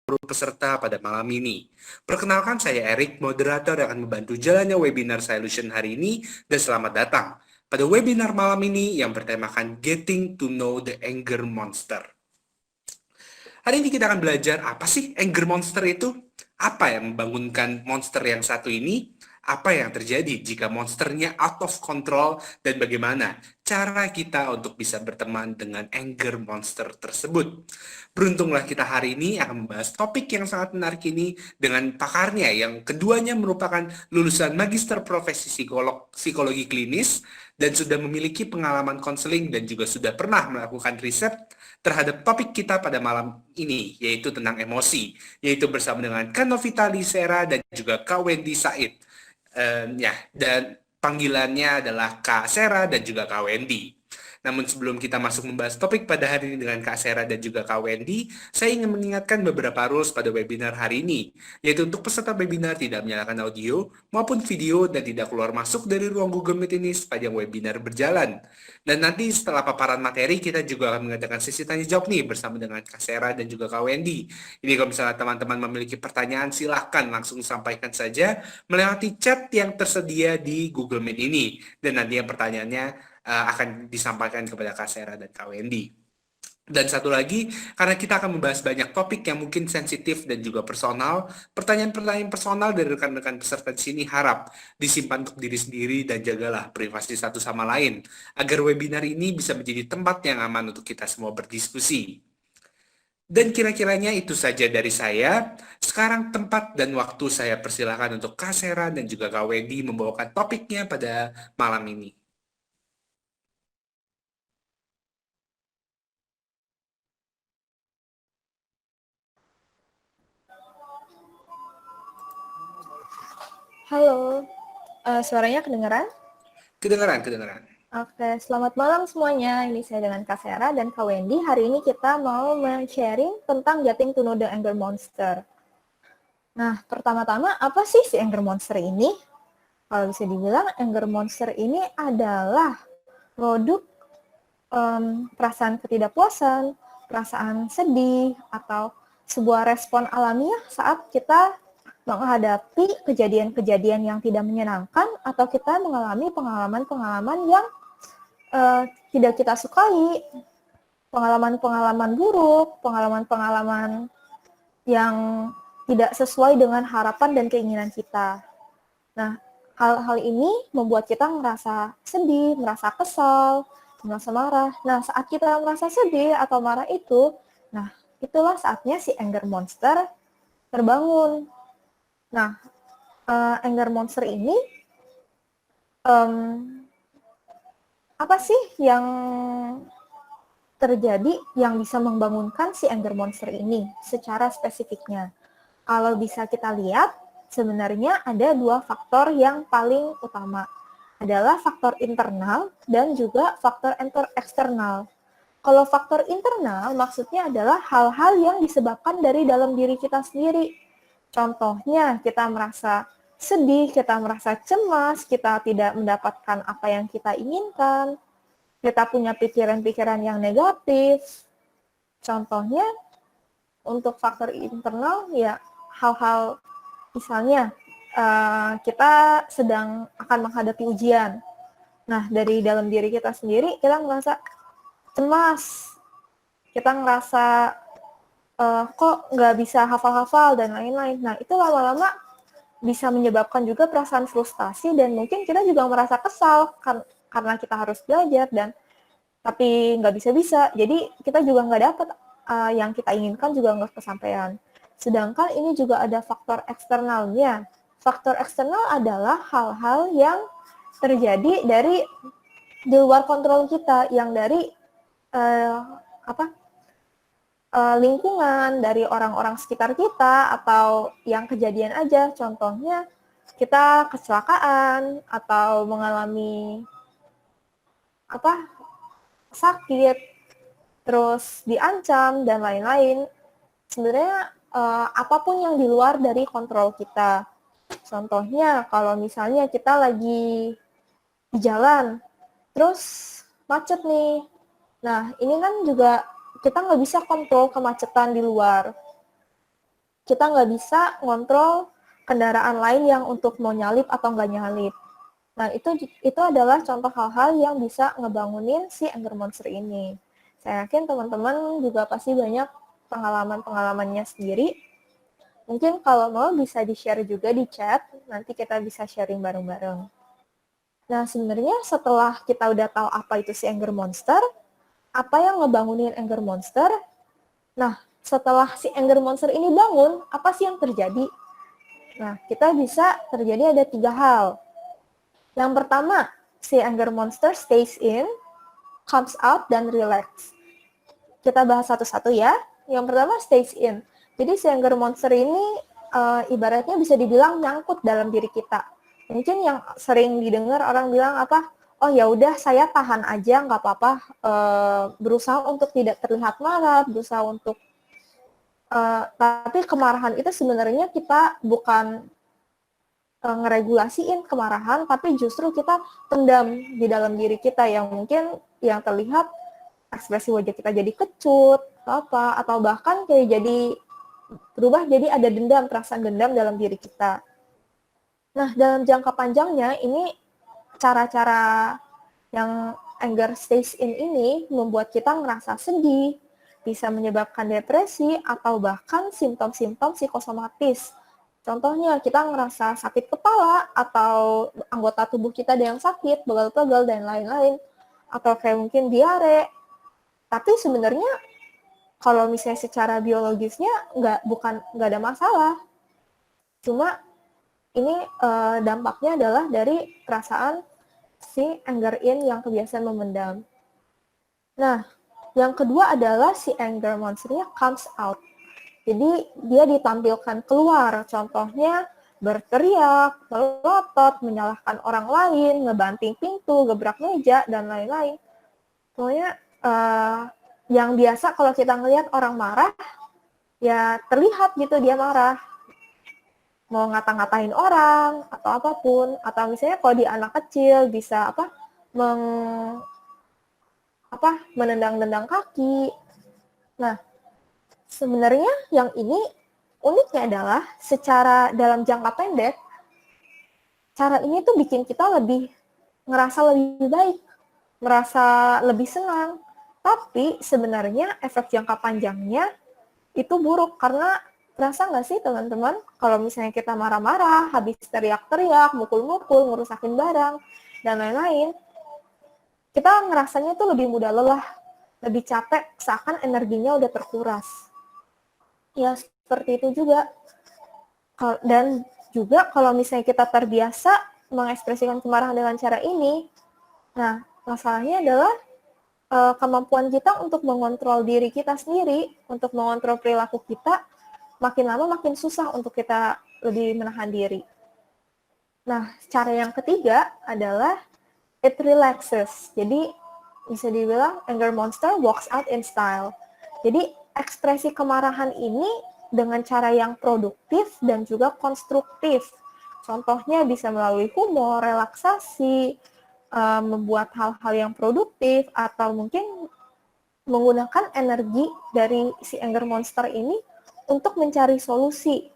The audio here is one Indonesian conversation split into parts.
peserta pada malam ini. Perkenalkan, saya Erik, moderator yang akan membantu jalannya webinar Solution hari ini, dan selamat datang pada webinar malam ini yang bertemakan Getting to Know the Anger Monster. Hari ini kita akan belajar apa sih anger monster itu? Apa yang membangunkan monster yang satu ini? Apa yang terjadi jika monsternya out of control, dan bagaimana cara kita untuk bisa berteman dengan anger monster tersebut? Beruntunglah kita hari ini akan membahas topik yang sangat menarik ini dengan pakarnya yang keduanya merupakan lulusan Magister Profesi Psikologi Klinis dan sudah memiliki pengalaman konseling dan juga sudah pernah melakukan riset terhadap topik kita pada malam ini, yaitu tentang emosi, yaitu bersama dengan Kak Novita Lisera dan juga Kak Wendy Said. Dan panggilannya adalah Kak Sera dan juga Kak Wendy. Namun sebelum kita masuk membahas topik pada hari ini dengan Kak Sera dan juga Kak Wendy, saya ingin mengingatkan beberapa rules pada webinar hari ini, yaitu untuk peserta webinar tidak menyalakan audio maupun video dan tidak keluar masuk dari ruang Google Meet ini sepanjang webinar berjalan. Dan nanti setelah paparan materi, kita juga akan mengadakan sesi tanya jawab nih bersama dengan Kak Sera dan juga Kak Wendy. Ini kalau misalnya teman-teman memiliki pertanyaan, silahkan langsung sampaikan saja melewati chat yang tersedia di Google Meet ini. Dan nanti yang pertanyaannya akan disampaikan kepada Kak Sera dan Kak Wendy. Dan satu lagi, karena kita akan membahas banyak topik yang mungkin sensitif dan juga personal, pertanyaan-pertanyaan personal dari rekan-rekan peserta di sini harap disimpan untuk diri sendiri dan jagalah privasi satu sama lain, agar webinar ini bisa menjadi tempat yang aman untuk kita semua berdiskusi. Dan kira-kiranya itu saja dari saya. Sekarang tempat dan waktu saya persilahkan untuk Kak Sera dan juga Kak Wendy membawakan topiknya pada malam ini. Halo, suaranya kedengeran? Kedengaran. Oke, selamat malam semuanya. Ini saya dengan Kak Sera dan Kak Wendy. Hari ini kita mau sharing tentang Getting to Know the Anger Monster. Nah, pertama-tama, apa sih si Anger Monster ini? Kalau bisa dibilang, Anger Monster ini adalah produk perasaan ketidakpuasan, perasaan sedih, atau sebuah respon alamiah saat kita menghadapi kejadian-kejadian yang tidak menyenangkan atau kita mengalami pengalaman-pengalaman yang tidak kita sukai, pengalaman-pengalaman buruk, pengalaman-pengalaman yang tidak sesuai dengan harapan dan keinginan kita. Nah, hal-hal ini membuat kita merasa sedih, merasa kesal, merasa marah. Nah, saat kita merasa sedih atau marah itu, nah, itulah saatnya si anger monster terbangun. Nah, anger monster ini apa sih yang terjadi yang bisa membangunkan si anger monster ini secara spesifiknya? Kalau bisa kita lihat, sebenarnya ada dua faktor yang paling utama. Adalah faktor internal dan juga faktor eksternal. Kalau faktor internal maksudnya adalah hal-hal yang disebabkan dari dalam diri kita sendiri. Contohnya, kita merasa sedih, kita merasa cemas, kita tidak mendapatkan apa yang kita inginkan, kita punya pikiran-pikiran yang negatif. Contohnya, untuk faktor internal, ya hal-hal misalnya kita sedang akan menghadapi ujian. Nah, dari dalam diri kita sendiri, kita ngerasa cemas, kita ngerasa kok nggak bisa hafal-hafal dan lain-lain. Nah, itu lama-lama bisa menyebabkan juga perasaan frustasi dan mungkin kita juga merasa kesal karena kita harus belajar dan tapi nggak bisa-bisa. Jadi kita juga nggak dapat yang kita inginkan juga nggak kesampaian. Sedangkan ini juga ada faktor eksternalnya. Faktor eksternal adalah hal-hal yang terjadi dari di luar kontrol kita, yang dari lingkungan, dari orang-orang sekitar kita, atau yang kejadian aja. Contohnya, kita kecelakaan, atau mengalami sakit, terus diancam, dan lain-lain. Sebenarnya, apapun yang di luar dari kontrol kita. Contohnya, kalau misalnya kita lagi di jalan, terus macet nih. Nah, ini kan juga kita nggak bisa kontrol kemacetan di luar. kita nggak bisa ngontrol kendaraan lain yang untuk mau nyalip atau nggak nyalip. Nah, itu adalah contoh hal-hal yang bisa ngebangunin si anger monster ini. Saya yakin teman-teman juga pasti banyak pengalaman-pengalamannya sendiri. Mungkin kalau mau bisa di-share juga di chat, nanti kita bisa sharing bareng-bareng. Nah, sebenarnya setelah kita udah tahu apa itu si anger monster, apa yang ngebangunin anger monster? Nah, setelah si anger monster ini bangun, apa sih yang terjadi? Nah, kita bisa terjadi ada 3 hal. Yang pertama, si anger monster stays in, comes out, dan relax. Kita bahas satu-satu ya. Yang pertama, stays in. Jadi si anger monster ini ibaratnya bisa dibilang nyangkut dalam diri kita. Mungkin yang sering didengar orang bilang apa, oh ya udah saya tahan aja, nggak apa-apa, berusaha untuk tidak terlihat marah, berusaha untuk tapi kemarahan itu sebenarnya kita bukan ngeregulasiin kemarahan, tapi justru kita pendam di dalam diri kita yang mungkin yang terlihat ekspresi wajah kita jadi kecut, atau bahkan kayak jadi berubah jadi ada dendam, perasaan dendam dalam diri kita. Nah, dalam jangka panjangnya ini cara-cara yang anger stays in ini membuat kita ngerasa sedih, bisa menyebabkan depresi, atau bahkan simptom-simptom psikosomatis. Contohnya, kita ngerasa sakit kepala, atau anggota tubuh kita ada yang sakit, pegal-pegal, dan lain-lain. Atau kayak mungkin diare. Tapi sebenarnya, kalau misalnya secara biologisnya, nggak ada masalah. Cuma, ini dampaknya adalah dari perasaan si anger in yang kebiasaan memendam. Nah, yang kedua adalah si anger monsternya comes out. Jadi dia ditampilkan keluar, contohnya berteriak, melotot, menyalahkan orang lain, ngebanting pintu, gebrak meja, dan lain-lain. Pokoknya yang biasa kalau kita ngelihat orang marah, ya terlihat gitu dia marah. Mau ngata-ngatain orang, atau apapun. Atau misalnya kalau di anak kecil bisa menendang-nendang kaki. Nah, sebenarnya yang ini uniknya adalah secara dalam jangka pendek, cara ini tuh bikin kita ngerasa lebih baik, merasa lebih senang. Tapi sebenarnya efek jangka panjangnya itu buruk karena terasa nggak sih teman-teman kalau misalnya kita marah-marah, habis teriak-teriak, mukul-mukul, ngerusakin barang, dan lain-lain, kita ngerasanya tuh lebih mudah lelah, lebih capek, seakan energinya udah terkuras. Ya, seperti itu juga. Dan juga kalau misalnya kita terbiasa mengekspresikan kemarahan dengan cara ini, nah, masalahnya adalah kemampuan kita untuk mengontrol diri kita sendiri, untuk mengontrol perilaku kita, makin lama makin susah untuk kita lebih menahan diri. Nah, cara yang ketiga adalah it relaxes. Jadi, bisa dibilang anger monster walks out in style. Jadi, ekspresi kemarahan ini dengan cara yang produktif dan juga konstruktif. Contohnya bisa melalui humor, relaksasi, membuat hal-hal yang produktif, atau mungkin menggunakan energi dari si anger monster ini untuk mencari solusi.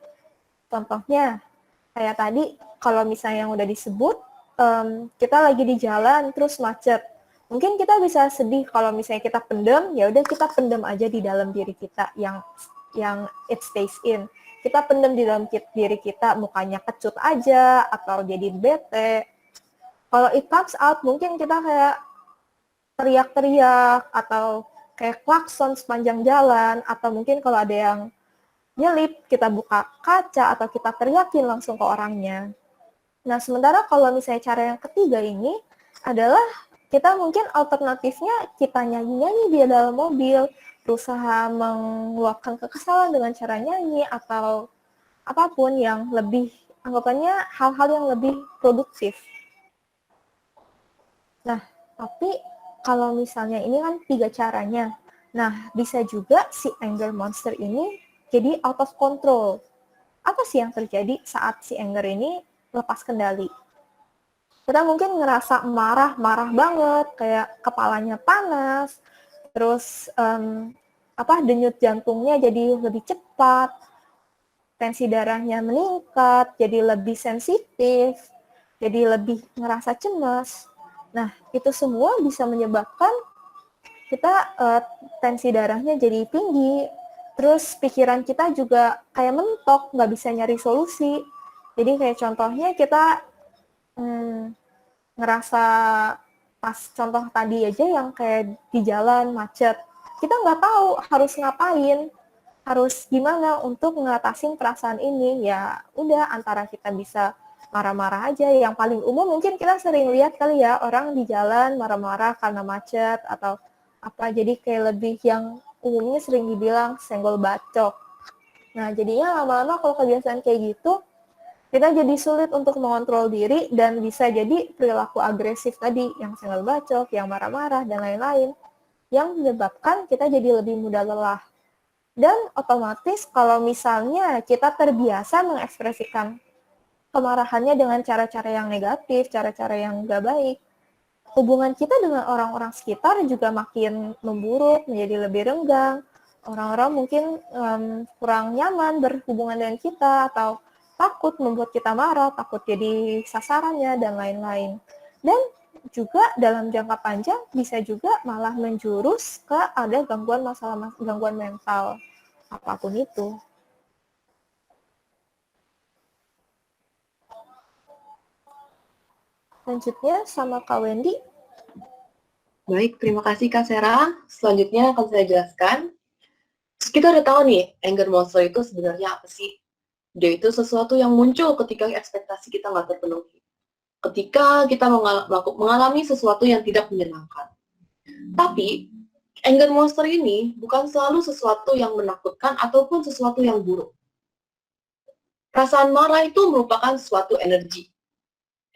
Contohnya, kayak tadi, kalau misalnya yang udah disebut, kita lagi di jalan terus macet. Mungkin kita bisa sedih kalau misalnya kita pendem, ya udah kita pendem aja di dalam diri kita yang it stays in. Kita pendem di dalam diri kita, mukanya kecut aja atau jadi bete. Kalau it comes out, mungkin kita kayak teriak-teriak atau kayak klakson sepanjang jalan, atau mungkin kalau ada yang nyelip, kita buka kaca atau kita teriakin langsung ke orangnya. Nah, sementara kalau misalnya cara yang ketiga ini adalah kita mungkin alternatifnya kita nyanyi-nyanyi di dalam mobil, berusaha meluapkan kekesalan dengan cara nyanyi atau apapun yang lebih, anggapannya hal-hal yang lebih produktif. Nah, tapi kalau misalnya ini kan 3 caranya. Nah, bisa juga si anger monster ini jadi out of control. Apa sih yang terjadi saat si anger ini lepas kendali? Kita mungkin ngerasa marah banget, kayak kepalanya panas, terus denyut jantungnya jadi lebih cepat, tensi darahnya meningkat, jadi lebih sensitif, jadi lebih ngerasa cemas. Nah, itu semua bisa menyebabkan kita tensi darahnya jadi tinggi, terus pikiran kita juga kayak mentok, nggak bisa nyari solusi. Jadi kayak contohnya kita ngerasa pas contoh tadi aja yang kayak di jalan macet, kita nggak tahu harus ngapain, harus gimana untuk ngatasin perasaan ini. Ya udah, antara kita bisa marah-marah aja. Yang paling umum mungkin kita sering lihat kali ya, orang di jalan marah-marah karena macet atau apa, jadi kayak lebih yang umumnya sering dibilang senggol bacok. Nah jadinya lama-lama kalau kebiasaan kayak gitu, kita jadi sulit untuk mengontrol diri dan bisa jadi perilaku agresif tadi, yang senggol bacok, yang marah-marah, dan lain-lain, yang menyebabkan kita jadi lebih mudah lelah. Dan otomatis kalau misalnya kita terbiasa mengekspresikan kemarahannya dengan cara-cara yang negatif, cara-cara yang nggak baik, hubungan kita dengan orang-orang sekitar juga makin memburuk, menjadi lebih renggang. Orang-orang mungkin kurang nyaman berhubungan dengan kita, atau takut membuat kita marah, takut jadi sasarannya, dan lain-lain. Dan juga dalam jangka panjang bisa juga malah menjurus ke ada gangguan mental, apapun itu. Lanjutnya sama Kak Wendy. Baik, terima kasih Kak Sera. Selanjutnya akan saya jelaskan. Kita udah tahu nih, anger monster itu sebenarnya apa sih? Dia itu sesuatu yang muncul ketika ekspektasi kita nggak terpenuhi. Ketika kita mengalami sesuatu yang tidak menyenangkan. Tapi, anger monster ini bukan selalu sesuatu yang menakutkan ataupun sesuatu yang buruk. Perasaan marah itu merupakan suatu energi.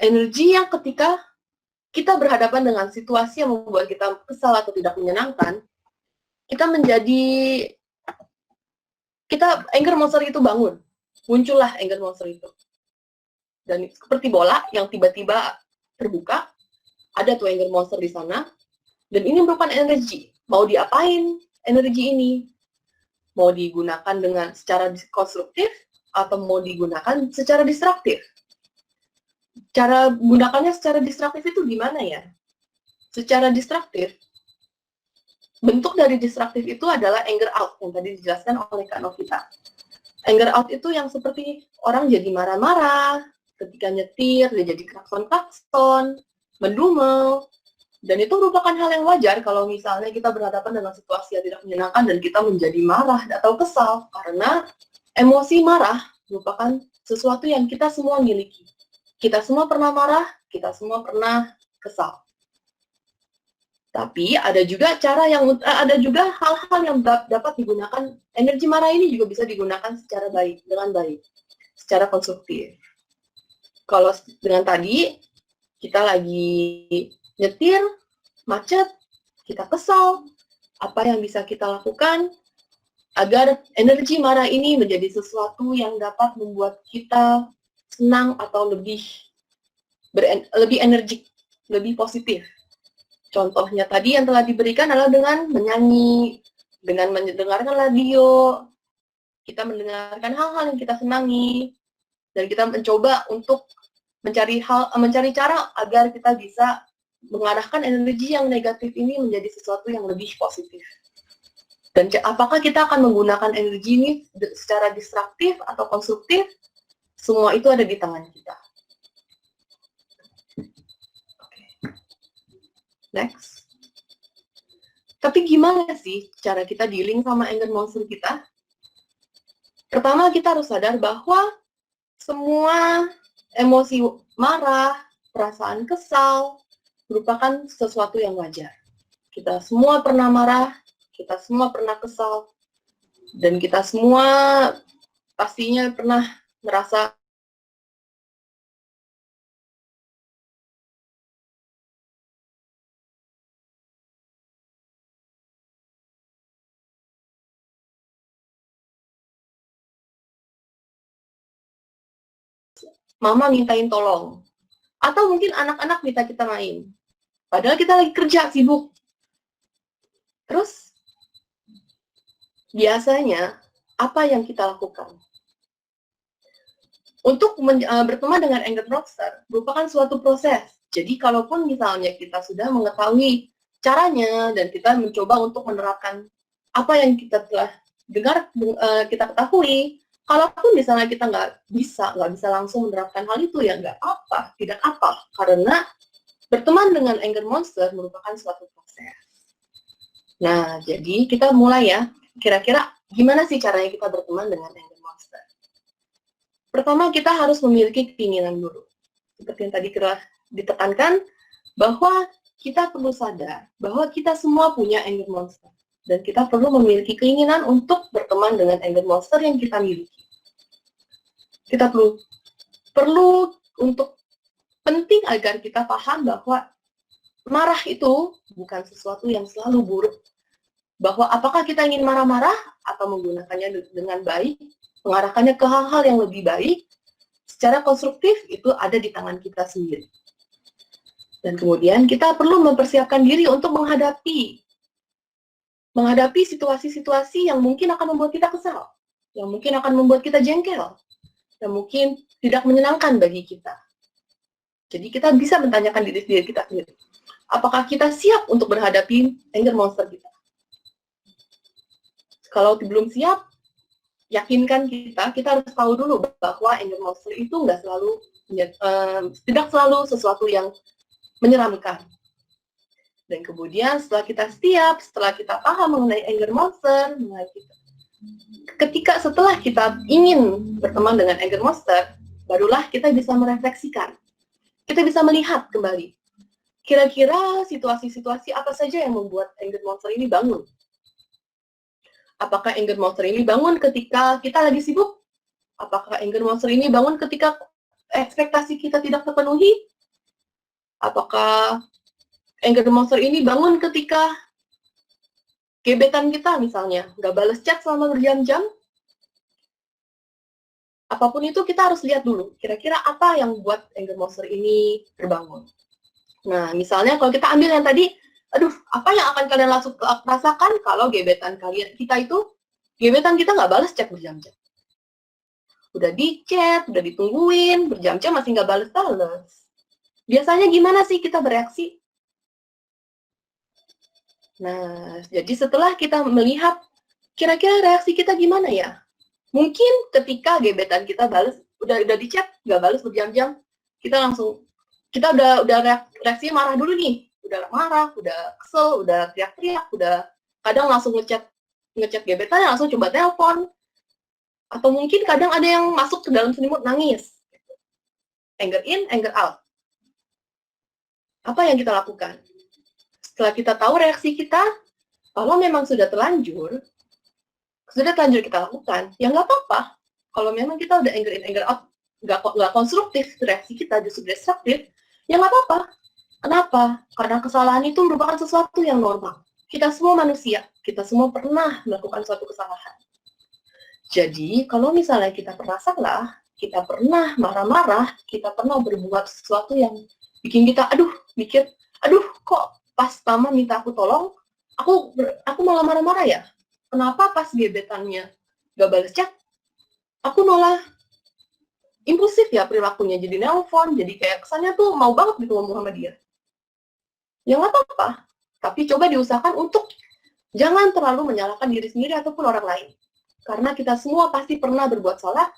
Energi yang ketika kita berhadapan dengan situasi yang membuat kita kesal atau tidak menyenangkan, anger monster itu bangun. Muncullah anger monster itu. Dan seperti bola yang tiba-tiba terbuka, ada tuh anger monster di sana, dan ini merupakan energi. Mau diapain energi ini? Mau digunakan dengan secara konstruktif, atau mau digunakan secara destruktif? Cara gunakannya secara destruktif itu gimana ya? Secara destruktif, bentuk dari destruktif itu adalah anger out, yang tadi dijelaskan oleh Kak Novita. Anger out itu yang seperti orang jadi marah-marah, ketika nyetir, dia jadi klakson-klakson, mendumel, dan itu merupakan hal yang wajar kalau misalnya kita berhadapan dengan situasi yang tidak menyenangkan dan kita menjadi marah atau kesal, karena emosi marah merupakan sesuatu yang kita semua miliki. Kita semua pernah marah, kita semua pernah kesal. Tapi ada juga hal-hal yang dapat digunakan. Energi marah ini juga bisa digunakan dengan baik, secara konstruktif. Kalau dengan tadi kita lagi nyetir, macet, kita kesal, apa yang bisa kita lakukan agar energi marah ini menjadi sesuatu yang dapat membuat kita senang atau lebih energik, lebih positif. Contohnya tadi yang telah diberikan adalah dengan menyanyi, dengan mendengarkan radio, kita mendengarkan hal-hal yang kita senangi, dan kita mencoba untuk mencari cara agar kita bisa mengarahkan energi yang negatif ini menjadi sesuatu yang lebih positif. Dan apakah kita akan menggunakan energi ini secara destruktif atau konstruktif? Semua itu ada di tangan kita. Next. Tapi gimana sih cara kita dealing sama anger monster kita? Pertama, kita harus sadar bahwa semua emosi marah, perasaan kesal, merupakan sesuatu yang wajar. Kita semua pernah marah, kita semua pernah kesal, dan kita semua pastinya pernah merasa mama mintain tolong. Atau mungkin anak-anak minta kita main. Padahal kita lagi kerja, sibuk. Terus, biasanya, apa yang kita lakukan? untuk berteman dengan anger monster merupakan suatu proses. Jadi kalaupun misalnya kita sudah mengetahui caranya dan kita mencoba untuk menerapkan apa yang kita telah dengar, kita ketahui, kalaupun misalnya kita nggak bisa langsung menerapkan hal itu, ya nggak apa, tidak apa, karena berteman dengan anger monster merupakan suatu proses. Nah, jadi kita mulai ya, kira-kira gimana sih caranya kita berteman dengan anger monster? Pertama, kita harus memiliki keinginan dulu. Seperti yang tadi kita ditekankan, bahwa kita perlu sadar bahwa kita semua punya anger monster. Dan kita perlu memiliki keinginan untuk berteman dengan anger monster yang kita miliki. Kita perlu untuk penting agar kita paham bahwa marah itu bukan sesuatu yang selalu buruk. Bahwa apakah kita ingin marah-marah atau menggunakannya dengan baik, mengarahkannya ke hal-hal yang lebih baik, secara konstruktif itu ada di tangan kita sendiri. Dan kemudian kita perlu mempersiapkan diri untuk menghadapi situasi-situasi yang mungkin akan membuat kita kesal, yang mungkin akan membuat kita jengkel, yang mungkin tidak menyenangkan bagi kita. Jadi kita bisa menanyakan diri kita sendiri, apakah kita siap untuk menghadapi anger monster kita? Kalau belum siap, yakinkan kita harus tahu dulu bahwa anger monster itu tidak selalu sesuatu yang menyeramkan. Dan kemudian setelah kita siap, setelah kita paham mengenai anger monster, setelah kita ingin berteman dengan anger monster, barulah kita bisa merefleksikan. Kita bisa melihat kembali, kira-kira situasi-situasi apa saja yang membuat anger monster ini bangun. Apakah anger monster ini bangun ketika kita lagi sibuk? Apakah anger monster ini bangun ketika ekspektasi kita tidak terpenuhi? Apakah anger monster ini bangun ketika gebetan kita misalnya nggak balas chat selama berjam-jam? Apapun itu kita harus lihat dulu, kira-kira apa yang buat anger monster ini terbangun. Nah, misalnya kalau kita ambil yang tadi, apa yang akan kalian langsung rasakan kalau gebetan kita nggak balas chat berjam-jam? Udah di chat, udah ditungguin, berjam-jam masih nggak balas-balas. Biasanya gimana sih kita bereaksi? Nah, jadi setelah kita melihat kira-kira reaksi kita gimana ya? Mungkin ketika gebetan kita balas, udah di chat, nggak balas berjam-jam, kita udah reaksinya marah dulu nih. Udah marah, udah kesel, udah teriak-teriak, udah kadang langsung ngechat gebetannya, langsung coba telepon. Atau mungkin kadang ada yang masuk ke dalam selimut nangis. Anger in, anger out. Apa yang kita lakukan? Setelah kita tahu reaksi kita, kalau memang sudah terlanjur kita lakukan, ya nggak apa-apa. Kalau memang kita udah anger in, anger out, nggak konstruktif, reaksi kita justru destruktif, ya nggak apa-apa. Kenapa? Karena kesalahan itu merupakan sesuatu yang normal. Kita semua manusia, kita semua pernah melakukan suatu kesalahan. Jadi, kalau misalnya kita pernah salah, kita pernah marah-marah, kita pernah berbuat sesuatu yang bikin kita, kok pas Tama minta aku tolong, aku malah marah-marah ya? Kenapa pas gebetannya gak balas chat, aku malah impulsif ya perilakunya, jadi nelpon, jadi kayak kesannya tuh mau banget gitu ngomong sama dia. Ya nggak apa-apa, tapi coba diusahakan untuk jangan terlalu menyalahkan diri sendiri ataupun orang lain. Karena kita semua pasti pernah berbuat salah,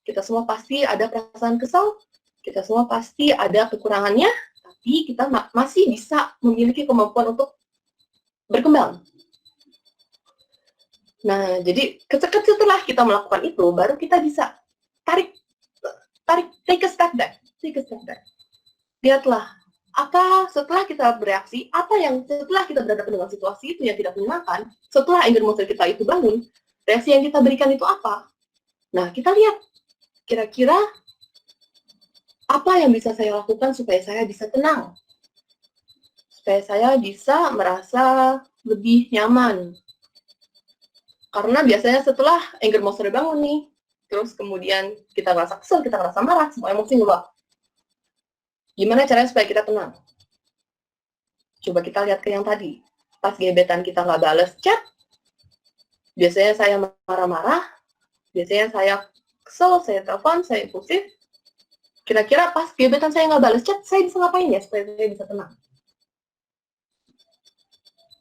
kita semua pasti ada perasaan kesal, kita semua pasti ada kekurangannya, tapi kita masih bisa memiliki kemampuan untuk berkembang. Nah, jadi setelah kita melakukan itu, baru kita bisa take a step back. Lihatlah, setelah kita bereaksi, setelah kita berhadapan dengan situasi itu yang tidak menyenangkan, setelah anger monster kita itu bangun, reaksi yang kita berikan itu apa? Nah, kita lihat, kira-kira apa yang bisa saya lakukan supaya saya bisa tenang? Supaya saya bisa merasa lebih nyaman. Karena biasanya setelah anger monster bangun nih, terus kemudian kita ngerasa kesel, kita ngerasa marah, semua emosi ngeluap. Gimana caranya supaya kita tenang? Coba kita lihat ke yang tadi. Pas gebetan kita nggak balas chat, biasanya saya marah-marah, biasanya saya kesel, saya telepon, saya impulsif. Kira-kira pas gebetan saya nggak balas chat, saya bisa ngapain ya supaya saya bisa tenang?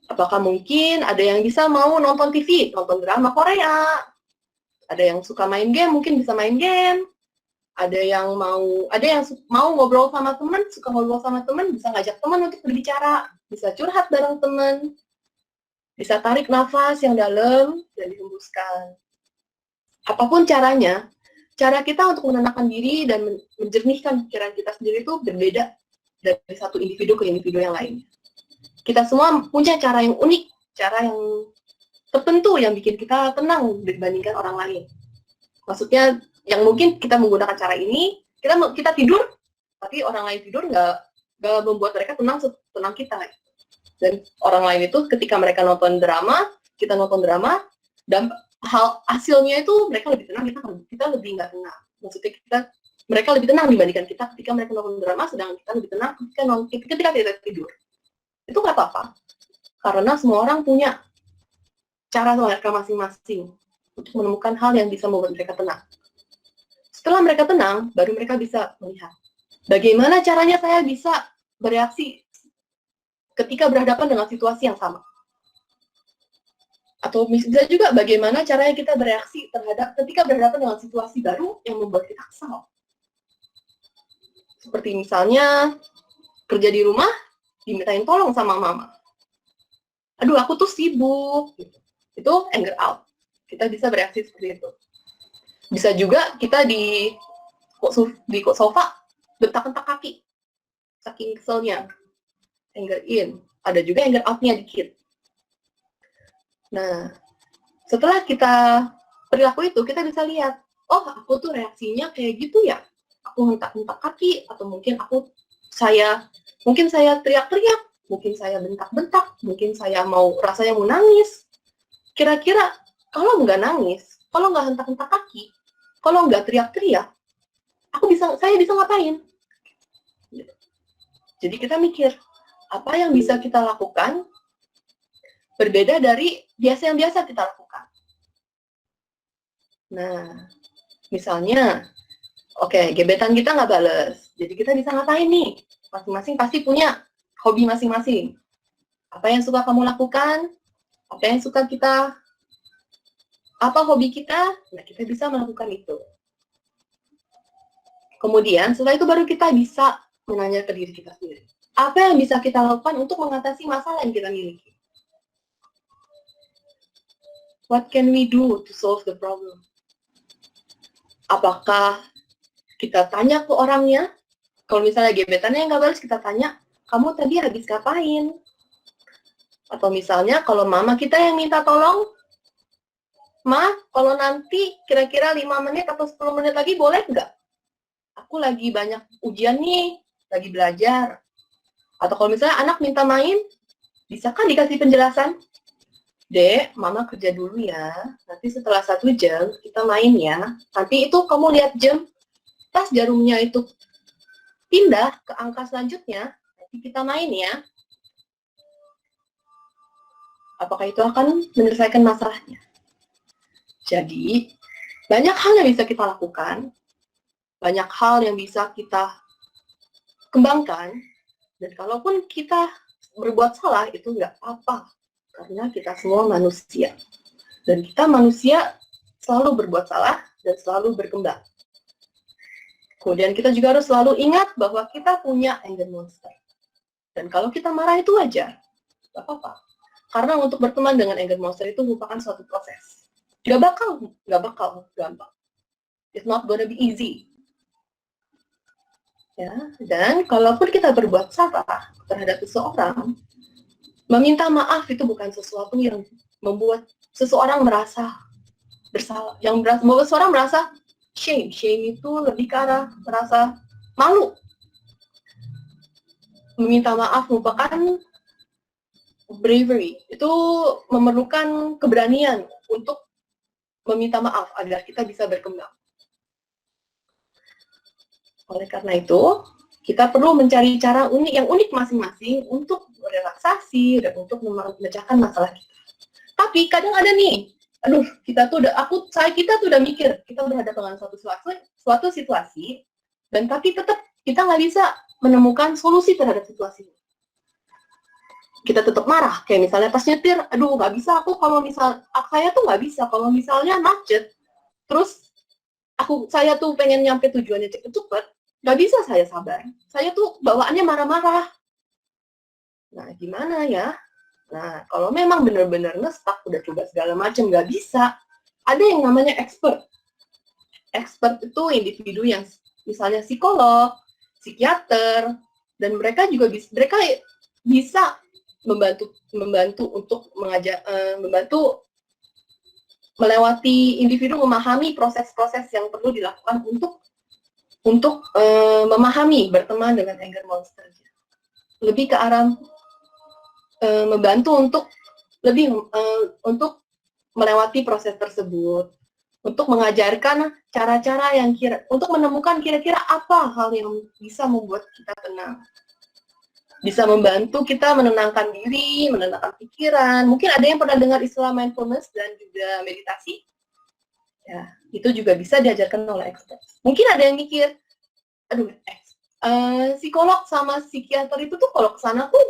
Apakah mungkin ada yang bisa mau nonton TV, nonton drama Korea? Ada yang suka main game, mungkin bisa main game. Ada yang mau ngobrol sama teman, suka ngobrol sama teman, bisa ngajak teman untuk berbicara, bisa curhat bareng teman, bisa tarik nafas yang dalam dan dihembuskan. Apapun caranya, cara kita untuk menenangkan diri dan menjernihkan pikiran kita sendiri itu berbeda dari satu individu ke individu yang lainnya. Kita semua punya cara yang unik, cara yang tertentu yang bikin kita tenang dibandingkan orang lain. Maksudnya, yang mungkin kita menggunakan cara ini, kita tidur, tapi orang lain tidur nggak membuat mereka tenang setenang kita. Dan orang lain itu ketika mereka nonton drama, kita nonton drama, dan hasilnya itu mereka lebih tenang, kita lebih nggak tenang. Maksudnya mereka lebih tenang dibandingkan kita ketika mereka nonton drama, sedangkan kita lebih tenang ketika kita tidur. Itu nggak apa-apa, karena semua orang punya cara mereka masing-masing untuk menemukan hal yang bisa membuat mereka tenang. Setelah mereka tenang, baru mereka bisa melihat bagaimana caranya saya bisa bereaksi ketika berhadapan dengan situasi yang sama. Atau bisa juga bagaimana caranya kita bereaksi ketika berhadapan dengan situasi baru yang membuat kita kesal. Seperti misalnya kerja di rumah, dimintain tolong sama mama. Aduh, aku tuh sibuk. Itu anger out. Kita bisa bereaksi seperti itu. Bisa juga kita di sofa, bentak-bentak kaki. Saking keselnya. Anger in. Ada juga anger out-nya dikit. Nah, setelah kita perilaku itu, kita bisa lihat, oh, aku tuh reaksinya kayak gitu ya. Aku hentak-hentak kaki, atau mungkin saya teriak-teriak, mungkin saya bentak-bentak, mungkin saya rasanya mau nangis. Kira-kira kalau nggak nangis, kalau nggak hentak-hentak kaki, kalau nggak teriak-teriak, saya bisa ngapain? Jadi kita mikir, apa yang bisa kita lakukan berbeda dari yang biasa kita lakukan. Nah, misalnya, gebetan kita nggak bales, jadi kita bisa ngapain nih? Masing-masing pasti punya hobi masing-masing. Apa yang suka kamu lakukan? Apa hobi kita? Nah, kita bisa melakukan itu. Kemudian, setelah itu baru kita bisa menanya ke diri kita sendiri. Apa yang bisa kita lakukan untuk mengatasi masalah yang kita miliki? What can we do to solve the problem? Apakah kita tanya ke orangnya? Kalau misalnya gebetannya nggak balas, kita tanya, kamu tadi habis ngapain? Atau misalnya kalau mama kita yang minta tolong, Ma, kalau nanti kira-kira 5 menit atau 10 menit lagi boleh nggak? Aku lagi banyak ujian nih, lagi belajar. Atau kalau misalnya anak minta main, bisa kan dikasih penjelasan? Dek, mama kerja dulu ya. Nanti setelah 1 jam, kita main ya. Nanti itu kamu lihat jam, pas jarumnya itu pindah ke angka selanjutnya, nanti kita main ya. Apakah itu akan menyelesaikan masalahnya? Jadi, banyak hal yang bisa kita lakukan, banyak hal yang bisa kita kembangkan, dan kalaupun kita berbuat salah, itu nggak apa-apa, karena kita semua manusia. Dan kita manusia selalu berbuat salah dan selalu berkembang. Kemudian kita juga harus selalu ingat bahwa kita punya anger monster. Dan kalau kita marah itu wajar, nggak apa-apa. Karena untuk berteman dengan anger monster itu merupakan suatu proses. Nggak bakal gampang. It's not gonna be easy. Ya, dan kalaupun kita berbuat salah terhadap seseorang, meminta maaf itu bukan sesuatu yang membuat seseorang merasa bersalah, membuat seseorang merasa shame. Shame itu lebih ke arah merasa malu. Meminta maaf merupakan bravery. Itu memerlukan keberanian untuk meminta maaf agar kita bisa berkembang. Oleh karena itu, kita perlu mencari cara yang unik masing-masing untuk relaksasi dan untuk memecahkan masalah kita. Tapi kadang ada aduh, kita tuh udah mikir, kita berhadapan dengan suatu situasi, dan tapi tetap kita nggak bisa menemukan solusi terhadap situasi. Kita tetap marah, kayak misalnya pas nyetir, aduh nggak bisa saya tuh nggak bisa kalau misalnya macet, terus saya tuh pengen nyampe tujuannya cepet-cepet, nggak bisa saya sabar, saya tuh bawaannya marah-marah. Nah gimana ya? Nah kalau memang benar-benar ngestak, udah coba segala macam nggak bisa, ada yang namanya expert. Expert itu individu yang misalnya psikolog, psikiater, dan mereka bisa membantu untuk membantu melewati individu memahami proses-proses yang perlu dilakukan untuk memahami berteman dengan anger monster. Lebih ke arah membantu untuk melewati proses tersebut, untuk mengajarkan cara-cara untuk menemukan kira-kira apa hal yang bisa membuat kita tenang. Bisa membantu kita menenangkan diri, menenangkan pikiran. Mungkin ada yang pernah dengar istilah mindfulness dan juga meditasi. Ya, itu juga bisa diajarkan oleh expert. Mungkin ada yang mikir, aduh, psikolog sama psikiater itu tuh kalau kesana tuh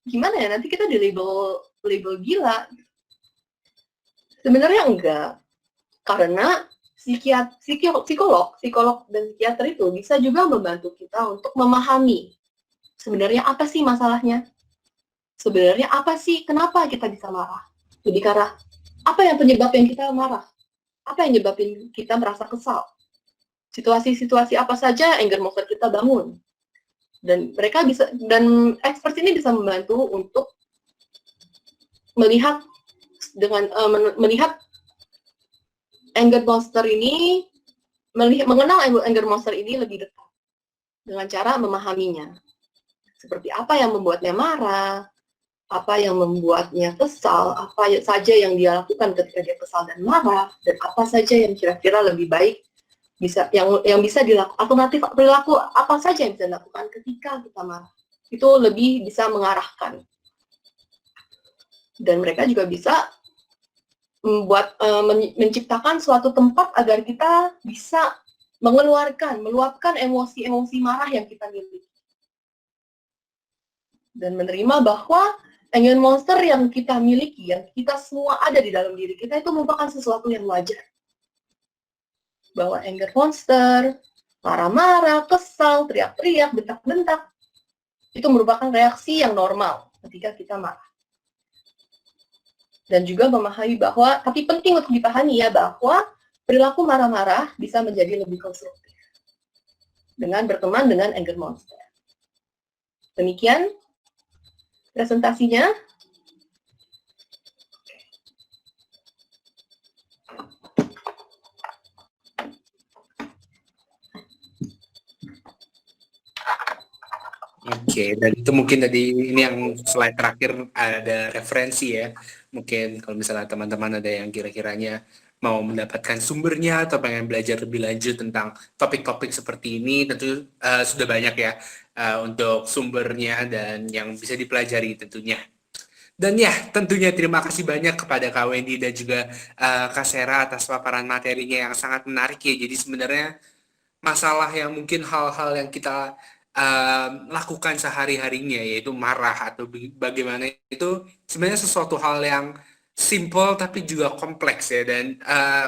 gimana ya? Nanti kita di label gila. Sebenarnya enggak. Karena psikolog dan psikiater itu bisa juga membantu kita untuk memahami sebenarnya apa sih masalahnya? Sebenarnya apa sih kenapa kita bisa marah? Jadi karena apa yang penyebab yang kita marah? Apa yang menyebabkan kita merasa kesal? Situasi-situasi apa saja anger monster kita bangun? Dan expert ini bisa membantu untuk melihat anger monster ini, mengenal anger monster ini lebih dekat dengan cara memahaminya. Seperti apa yang membuatnya marah, apa yang membuatnya kesal, apa saja yang dia lakukan ketika dia kesal dan marah, dan apa saja yang kira-kira lebih baik yang bisa dilakukan, alternatif perilaku apa saja yang bisa dilakukan ketika kita marah. Itu lebih bisa mengarahkan. Dan mereka juga bisa menciptakan suatu tempat agar kita bisa meluapkan emosi-emosi marah yang kita miliki. Dan menerima bahwa anger monster yang kita miliki, yang kita semua ada di dalam diri kita, itu merupakan sesuatu yang wajar. Bahwa anger monster, marah-marah, kesal, teriak-teriak, bentak-bentak, itu merupakan reaksi yang normal ketika kita marah. Dan juga memahami bahwa, tapi penting untuk dipahami ya, bahwa perilaku marah-marah bisa menjadi lebih konstruktif dengan berteman dengan anger monster. Demikian presentasinya. Oke, dan itu mungkin tadi ini yang slide terakhir ada referensi ya. Mungkin kalau misalnya teman-teman ada yang kira-kiranya mau mendapatkan sumbernya atau pengen belajar lebih lanjut tentang topik-topik seperti ini, tentu sudah banyak ya untuk sumbernya dan yang bisa dipelajari tentunya. Dan ya, tentunya terima kasih banyak kepada Kak Wendy dan juga Kak Sera atas paparan materinya yang sangat menarik ya. Jadi sebenarnya masalah yang mungkin hal-hal yang kita lakukan sehari-harinya yaitu marah atau bagaimana itu sebenarnya sesuatu hal yang simple tapi juga kompleks ya, dan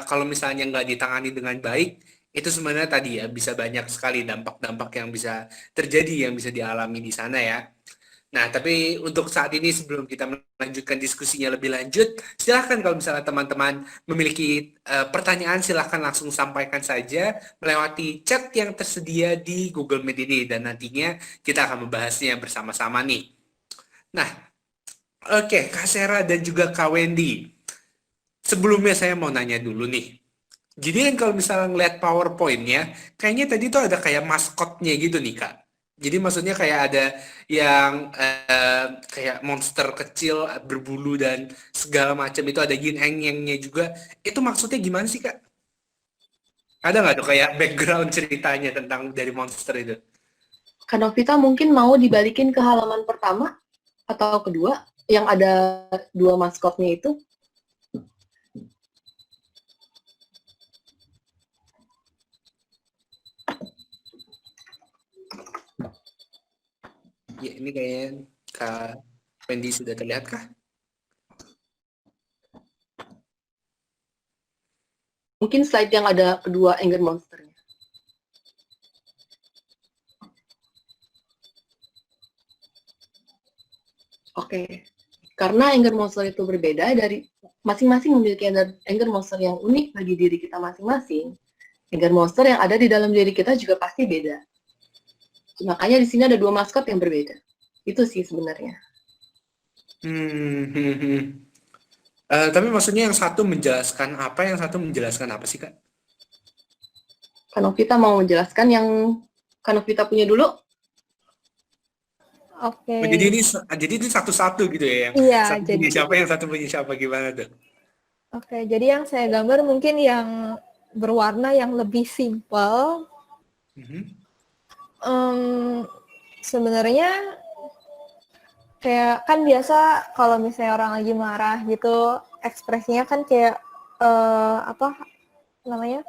kalau misalnya nggak ditangani dengan baik itu sebenarnya tadi ya bisa banyak sekali dampak-dampak yang bisa terjadi yang bisa dialami di sana ya. Nah, tapi untuk saat ini sebelum kita melanjutkan diskusinya lebih lanjut, silahkan kalau misalnya teman-teman memiliki pertanyaan, silahkan langsung sampaikan saja melewati chat yang tersedia di Google Meet ini, dan nantinya kita akan membahasnya bersama-sama nih. Nah, oke, Kak Sera dan juga Kak Wendy. Sebelumnya saya mau nanya dulu nih. Jadi kan kalau misalnya ngeliat PowerPoint-nya, kayaknya tadi tuh ada kayak maskotnya gitu nih, Kak. Jadi maksudnya kayak ada yang kayak monster kecil berbulu dan segala macam, itu ada yin yang-nya juga. Itu maksudnya gimana sih, Kak? Ada nggak tuh kayak background ceritanya tentang dari monster itu? Kak Novita mungkin mau dibalikin ke halaman pertama atau kedua yang ada dua maskotnya itu. Ini kayaknya Kak Wendy sudah terlihat kah? Mungkin slide yang ada kedua anger monsternya. Oke, karena anger monster itu berbeda dari masing-masing memiliki anger monster yang unik bagi diri kita masing-masing. Anger monster yang ada di dalam diri kita juga pasti beda. Makanya di sini ada dua maskot yang berbeda. Itu sih sebenarnya. Tapi maksudnya yang satu menjelaskan apa, yang satu menjelaskan apa sih, Kak? Kanovita mau menjelaskan yang Kanovita punya dulu? Oke. Oh, jadi ini satu-satu gitu ya, yang Iya, satu punya siapa, yang satu punya siapa, gimana tuh? oke, jadi yang saya gambar mungkin yang berwarna yang lebih simple. Mhm. Sebenarnya kayak kan biasa kalau misalnya orang lagi marah gitu, ekspresinya kan kayak apa namanya,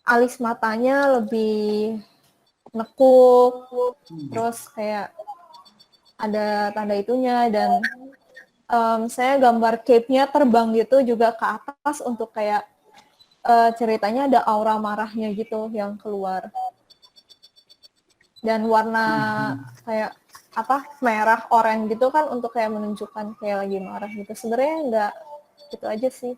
alis matanya lebih nekuk, terus kayak ada tanda itunya, dan saya gambar cape-nya terbang gitu juga ke atas untuk kayak ceritanya ada aura marahnya gitu yang keluar. Dan warna kayak apa, merah oranye gitu kan untuk kayak menunjukkan kayak lagi marah gitu. Sebenarnya enggak, gitu aja sih.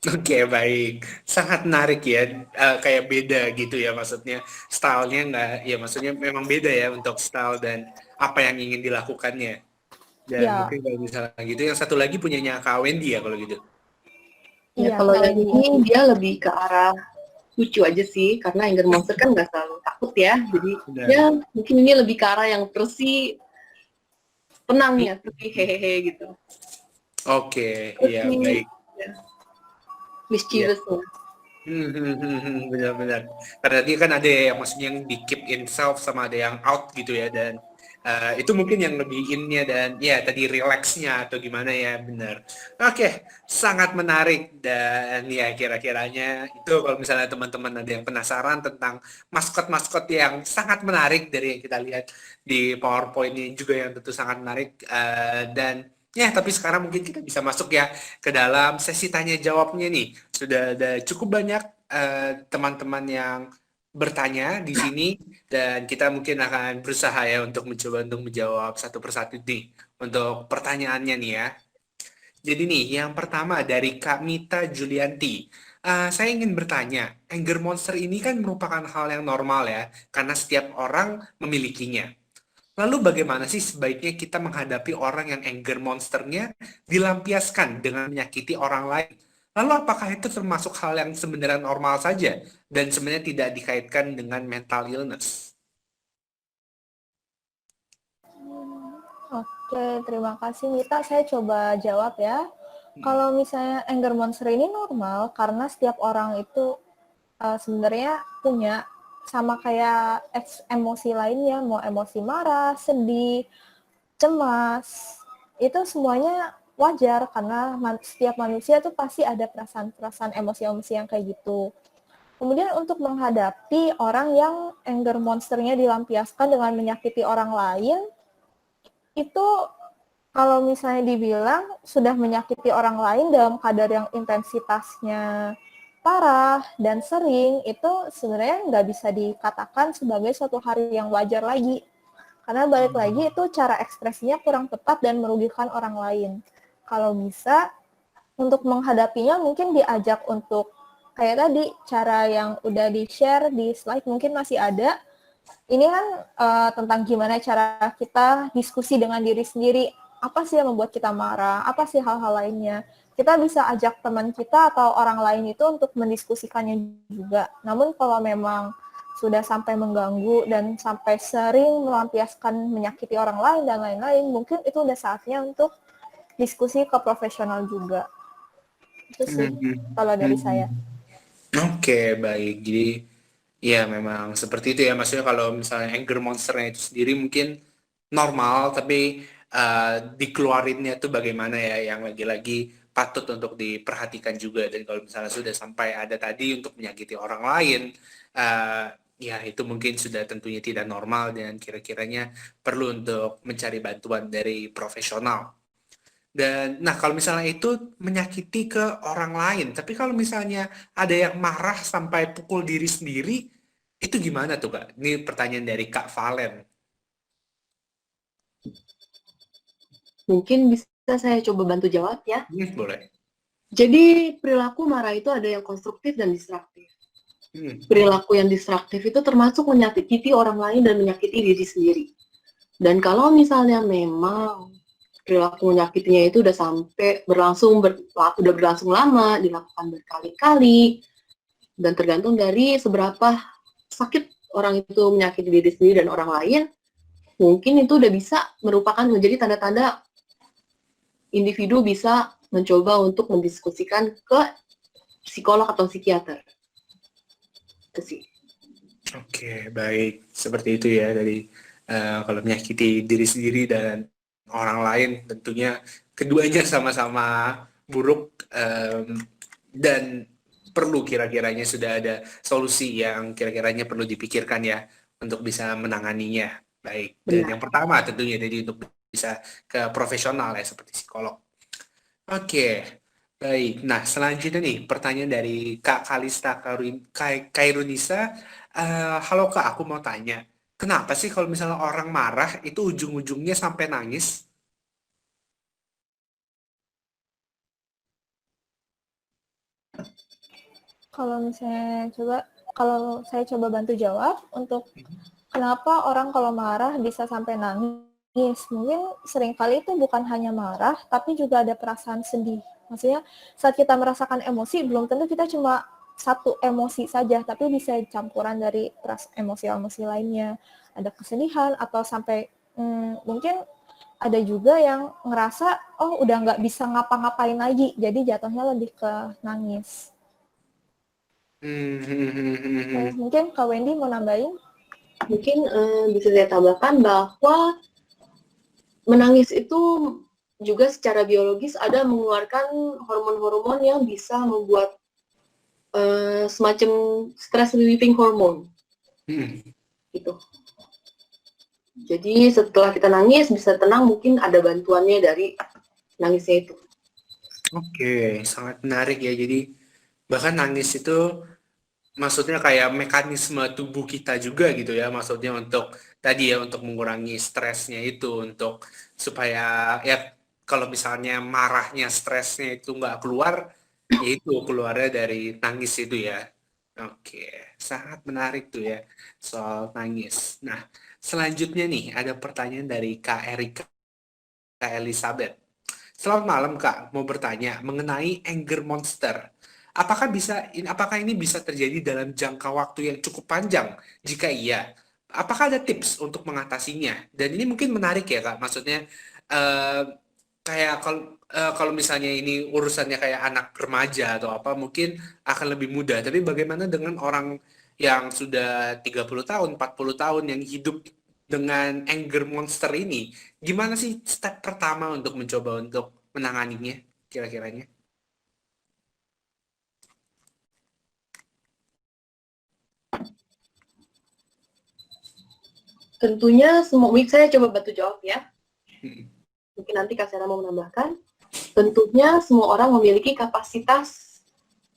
Oke, baik. Sangat menarik ya. Kayak beda gitu ya, maksudnya stylenya nggak, ya maksudnya memang beda ya untuk style dan apa yang ingin dilakukannya. Dan Ya, mungkin kalau misalnya gitu, yang satu lagi punyanya Kak Wendy ya kalau gitu. Ya, iya kalau Kak yang Wendy. ini dia lebih ke arah lucu aja sih, karena anger monster kan nggak selalu takut ya. Jadi Benar. ya mungkin ini lebih ke arah yang Percy tenang ya, Percy hehehe gitu. Oke, iya Percy baik. ya, Iya. mischievous ya. Benar-benar. Karena dia kan ada yang maksudnya yang di keep in self sama ada yang out gitu ya, dan itu mungkin yang lebih innya dan ya tadi relaxnya atau gimana ya, benar. Oke, sangat menarik dan ya kira-kiranya itu kalau misalnya teman-teman ada yang penasaran tentang maskot-maskot yang sangat menarik dari yang kita lihat di PowerPoint ini juga yang tentu sangat menarik, dan ya tapi sekarang mungkin kita bisa masuk ya ke dalam sesi tanya jawabnya nih. Sudah ada cukup banyak teman-teman yang bertanya di sini dan kita mungkin akan berusaha ya untuk mencoba untuk menjawab satu persatu nih untuk pertanyaannya nih ya. Jadi nih, yang pertama dari Kak Mita Julianti. Saya ingin bertanya, anger monster ini kan merupakan hal yang normal ya, karena setiap orang memilikinya. Lalu bagaimana sih sebaiknya kita menghadapi orang yang anger monsternya dilampiaskan dengan menyakiti orang lain? Lalu apakah itu termasuk hal yang sebenarnya normal saja dan sebenarnya tidak dikaitkan dengan mental illness? Oke, terima kasih Mita. Saya coba jawab ya. Kalau misalnya anger monster ini normal karena setiap orang itu sebenarnya punya, sama kayak emosi lainnya, mau emosi marah, sedih, cemas, itu semuanya wajar karena setiap manusia tuh pasti ada perasaan-perasaan emosi-emosi yang kayak gitu. Kemudian untuk menghadapi orang yang anger monsternya dilampiaskan dengan menyakiti orang lain, itu kalau misalnya dibilang sudah menyakiti orang lain dalam kadar yang intensitasnya parah dan sering, itu sebenarnya nggak bisa dikatakan sebagai suatu hari yang wajar lagi. Karena balik lagi itu cara ekspresinya kurang tepat dan merugikan orang lain. Kalau bisa, untuk menghadapinya mungkin diajak untuk kayak tadi, cara yang udah di-share di slide mungkin masih ada. Ini kan tentang gimana cara kita diskusi dengan diri sendiri. Apa sih yang membuat kita marah? Apa sih hal-hal lainnya? Kita bisa ajak teman kita atau orang lain itu untuk mendiskusikannya juga. Namun kalau memang sudah sampai mengganggu dan sampai sering melampiaskan menyakiti orang lain dan lain-lain, mungkin itu udah saatnya untuk diskusi ke profesional juga. Itu sih kalau dari saya. Oke, baik. Jadi ya memang seperti itu ya. Maksudnya kalau misalnya anger monsternya itu sendiri mungkin normal, tapi dikeluarinnya tuh bagaimana ya, yang lagi-lagi patut untuk diperhatikan juga. Dan kalau misalnya sudah sampai ada tadi untuk menyakiti orang lain, uh, Ya, itu mungkin sudah tentunya tidak normal dan kira-kiranya perlu untuk mencari bantuan dari profesional. Dan nah kalau misalnya itu menyakiti ke orang lain, tapi kalau misalnya ada yang marah sampai pukul diri sendiri, itu gimana tuh Kak? Ini pertanyaan dari Kak Valen. Mungkin bisa saya coba bantu jawab ya. Boleh. Jadi perilaku marah itu ada yang konstruktif dan destruktif. Hmm. Perilaku yang destruktif itu termasuk menyakiti orang lain dan menyakiti diri sendiri. Dan kalau misalnya memang perilaku menyakitinya itu udah sampai udah berlangsung lama, dilakukan berkali-kali, dan tergantung dari seberapa sakit orang itu menyakiti diri sendiri dan orang lain, mungkin itu udah bisa merupakan menjadi tanda-tanda individu bisa mencoba untuk mendiskusikan ke psikolog atau psikiater. Itu sih. Oke, baik. Seperti itu ya dari kalau menyakiti diri sendiri dan orang lain tentunya keduanya sama-sama buruk dan perlu kira-kiranya sudah ada solusi yang kira-kiranya perlu dipikirkan ya untuk bisa menanganinya. Baik. Dan Benar. yang pertama tentunya jadi untuk bisa ke profesional ya seperti psikolog. Oke, baik. Nah, selanjutnya nih, pertanyaan dari Kak Kalista Kairunisa. Halo Kak, aku mau tanya, kenapa sih kalau misalnya orang marah itu ujung-ujungnya sampai nangis? Kalau misalnya kalau saya coba bantu jawab untuk kenapa orang kalau marah bisa sampai nangis. Mungkin seringkali itu bukan hanya marah, tapi juga ada perasaan sedih. Maksudnya saat kita merasakan emosi, belum tentu kita cuma satu emosi saja, tapi bisa campuran dari emosi-emosi lainnya. Ada kesedihan atau sampai mungkin ada juga yang ngerasa, oh udah nggak bisa ngapa-ngapain lagi, jadi jatuhnya lebih ke nangis. Mungkin Kak Wendy mau nambahin? Mungkin bisa saya tambahkan bahwa menangis itu juga secara biologis ada mengeluarkan hormon-hormon yang bisa membuat semacam stress relieving hormone gitu. Jadi setelah kita nangis bisa tenang, mungkin ada bantuannya dari nangisnya itu. Oke, sangat menarik ya. Jadi bahkan nangis itu maksudnya kayak mekanisme tubuh kita juga gitu ya, maksudnya untuk tadi ya untuk mengurangi stresnya itu untuk supaya ya kalau misalnya marahnya stresnya itu nggak keluar, ya itu keluarnya dari nangis itu ya. Oke, sangat menarik tuh ya soal nangis. Nah, selanjutnya nih ada pertanyaan dari Kak Erika Kak Elizabeth. Selamat malam Kak, mau bertanya mengenai anger monster. Apakah ini bisa terjadi dalam jangka waktu yang cukup panjang? Jika iya, apakah ada tips untuk mengatasinya? Dan ini mungkin menarik ya Kak, maksudnya eh, kayak kalau misalnya ini urusannya kayak anak remaja atau apa mungkin akan lebih mudah. Tapi bagaimana dengan orang yang sudah 30 tahun, 40 tahun yang hidup dengan anger monster ini? Gimana sih step pertama untuk mencoba untuk menanganinya kira-kiranya? Tentunya semua, saya coba bantu jawab ya. Mungkin nanti Kak Sarah mau menambahkan. Tentunya semua orang memiliki kapasitas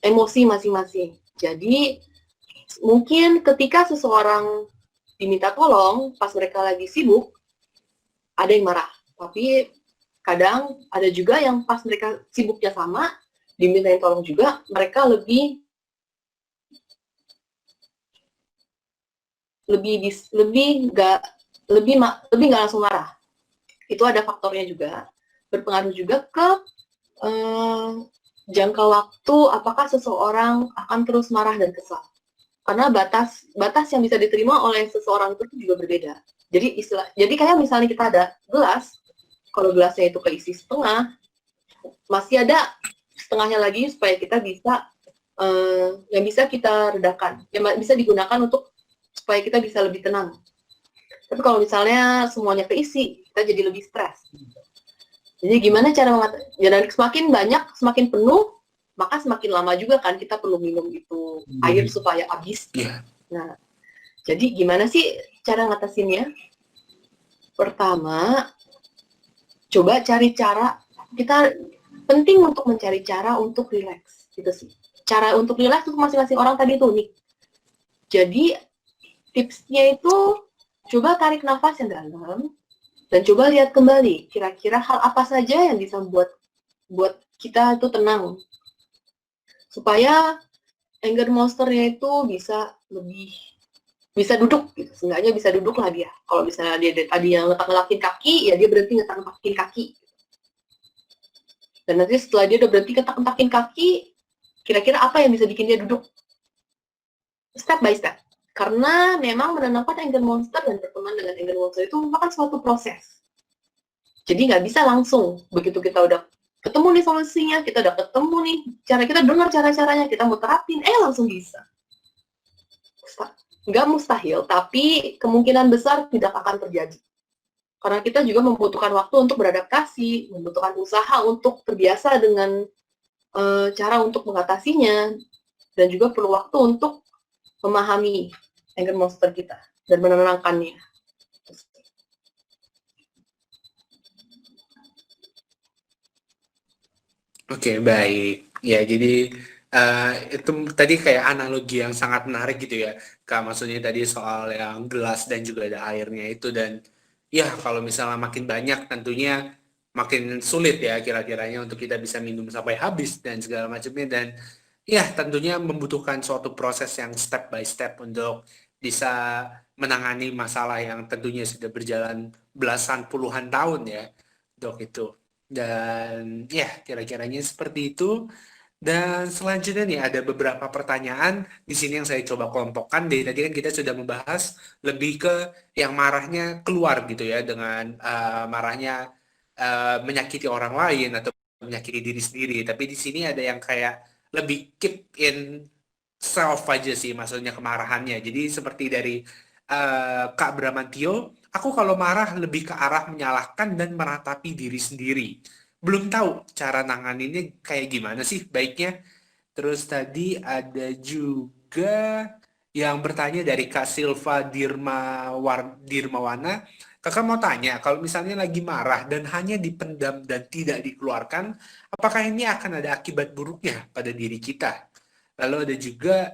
emosi masing-masing. Jadi mungkin ketika seseorang diminta tolong pas mereka lagi sibuk, ada yang marah. Tapi kadang ada juga yang pas mereka sibuknya sama, dimintain tolong juga, mereka lebih nggak langsung marah. Itu ada faktornya juga, berpengaruh juga ke jangka waktu apakah seseorang akan terus marah dan kesal. Karena batas yang bisa diterima oleh seseorang itu juga berbeda. Jadi kayak misalnya kita ada gelas, kalau gelasnya itu keisi setengah, masih ada setengahnya lagi supaya kita bisa yang bisa kita redakan, yang bisa digunakan untuk supaya kita bisa lebih tenang. Tapi kalau misalnya semuanya keisi, kita jadi lebih stres. Jadi gimana cara dan semakin banyak, semakin penuh, maka semakin lama juga kan kita perlu minum itu air supaya habis. Yeah. Nah, Jadi gimana sih cara ngatasinnya? Pertama, coba cari cara, kita penting untuk mencari cara untuk rileks, gitu sih. Cara untuk rileks itu masing-masing orang tadi tuh unik. Jadi tipsnya itu coba tarik nafas yang dalam dan coba lihat kembali kira-kira hal apa saja yang bisa buat kita itu tenang, supaya anger monsternya itu bisa duduk gitu. Seenggaknya bisa duduk lah dia. Kalau misalnya dia tadi yang ngetak-ngelakin kaki, ya dia berhenti ngetak-ngelakin kaki. Dan nanti setelah dia udah berhenti ngetak-ngelakin kaki, kira-kira apa yang bisa bikin dia duduk? Step by step. Karena memang menenangkan anger monster dan berteman dengan anger monster itu merupakan suatu proses. Jadi nggak bisa langsung. Begitu kita udah ketemu nih solusinya, kita udah ketemu nih, kita dengar cara-caranya, kita mau terapin, langsung bisa. Nggak mustahil, tapi kemungkinan besar tidak akan terjadi. Karena kita juga membutuhkan waktu untuk beradaptasi, membutuhkan usaha untuk terbiasa dengan cara untuk mengatasinya, dan juga perlu waktu untuk memahami anger monster kita dan menenangkannya. Oke, baik. Ya, jadi itu tadi kayak analogi yang sangat menarik gitu ya. Kak, maksudnya tadi soal yang gelas dan juga ada airnya itu. Dan ya, kalau misalnya makin banyak tentunya makin sulit ya kira-kiranya untuk kita bisa minum sampai habis dan segala macamnya. Dan ya, tentunya membutuhkan suatu proses yang step by step untuk bisa menangani masalah yang tentunya sudah berjalan belasan puluhan tahun ya, dok itu. Dan ya, kira-kiranya seperti itu. Dan selanjutnya nih ada beberapa pertanyaan di sini yang saya coba kelompokkan. Dari tadi kan kita sudah membahas lebih ke yang marahnya keluar gitu ya, dengan marahnya menyakiti orang lain atau menyakiti diri sendiri. Tapi di sini ada yang kayak lebih keep in self aja sih, maksudnya kemarahannya. Jadi seperti dari Kak Bramantio, aku kalau marah lebih ke arah menyalahkan dan meratapi diri sendiri. Belum tahu cara nanganinnya kayak gimana sih baiknya. Terus tadi ada juga yang bertanya dari Kak Silva Dirmawana. Kakak mau tanya, kalau misalnya lagi marah dan hanya dipendam dan tidak dikeluarkan, apakah ini akan ada akibat buruknya pada diri kita? Lalu ada juga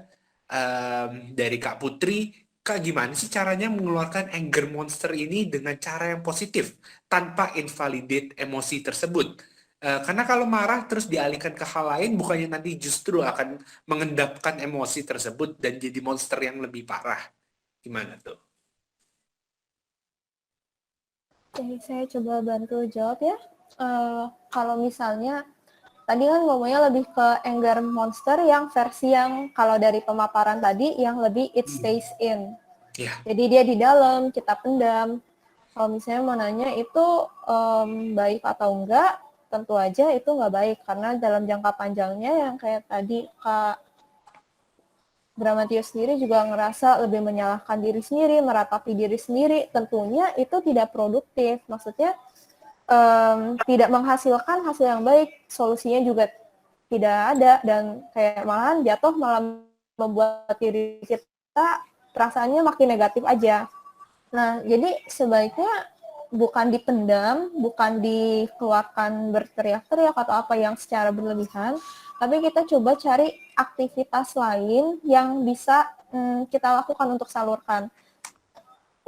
dari Kak Putri, Kak gimana sih caranya mengeluarkan anger monster ini dengan cara yang positif tanpa invalidate emosi tersebut? Karena kalau marah terus dialihkan ke hal lain, bukannya nanti justru akan mengendapkan emosi tersebut dan jadi monster yang lebih parah. Gimana tuh? Oke, saya coba bantu jawab ya. Kalau misalnya tadi kan ngomongnya lebih ke anger monster yang versi yang kalau dari pemaparan tadi yang lebih it stays in. Ya, Jadi dia di dalam, kita pendam. Kalau misalnya mau nanya itu baik atau enggak, tentu aja itu nggak baik. Karena dalam jangka panjangnya yang kayak tadi Kak Bramantio sendiri juga ngerasa lebih menyalahkan diri sendiri, meratapi diri sendiri, tentunya itu tidak produktif. Maksudnya tidak menghasilkan hasil yang baik, solusinya juga tidak ada, dan kayak malahan jatuh malah membuat diri kita perasaannya makin negatif aja. Nah, jadi sebaiknya bukan dipendam, bukan dikeluarkan berteriak-teriak atau apa yang secara berlebihan, tapi kita coba cari aktivitas lain yang bisa kita lakukan untuk salurkan.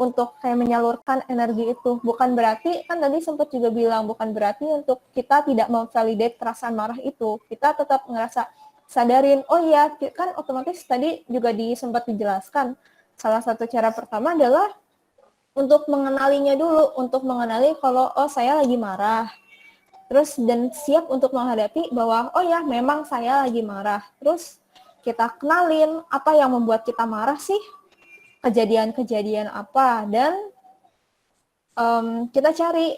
Untuk kayak menyalurkan energi itu. Bukan berarti, kan tadi sempat juga bilang, bukan berarti untuk kita tidak memvalidate perasaan marah itu. Kita tetap ngerasa sadarin, oh iya, kan otomatis tadi juga sempat dijelaskan. Salah satu cara pertama adalah untuk mengenalinya dulu, untuk mengenali kalau, oh saya lagi marah. Terus dan siap untuk menghadapi bahwa, oh ya memang saya lagi marah. Terus kita kenalin apa yang membuat kita marah sih, kejadian-kejadian apa, dan kita cari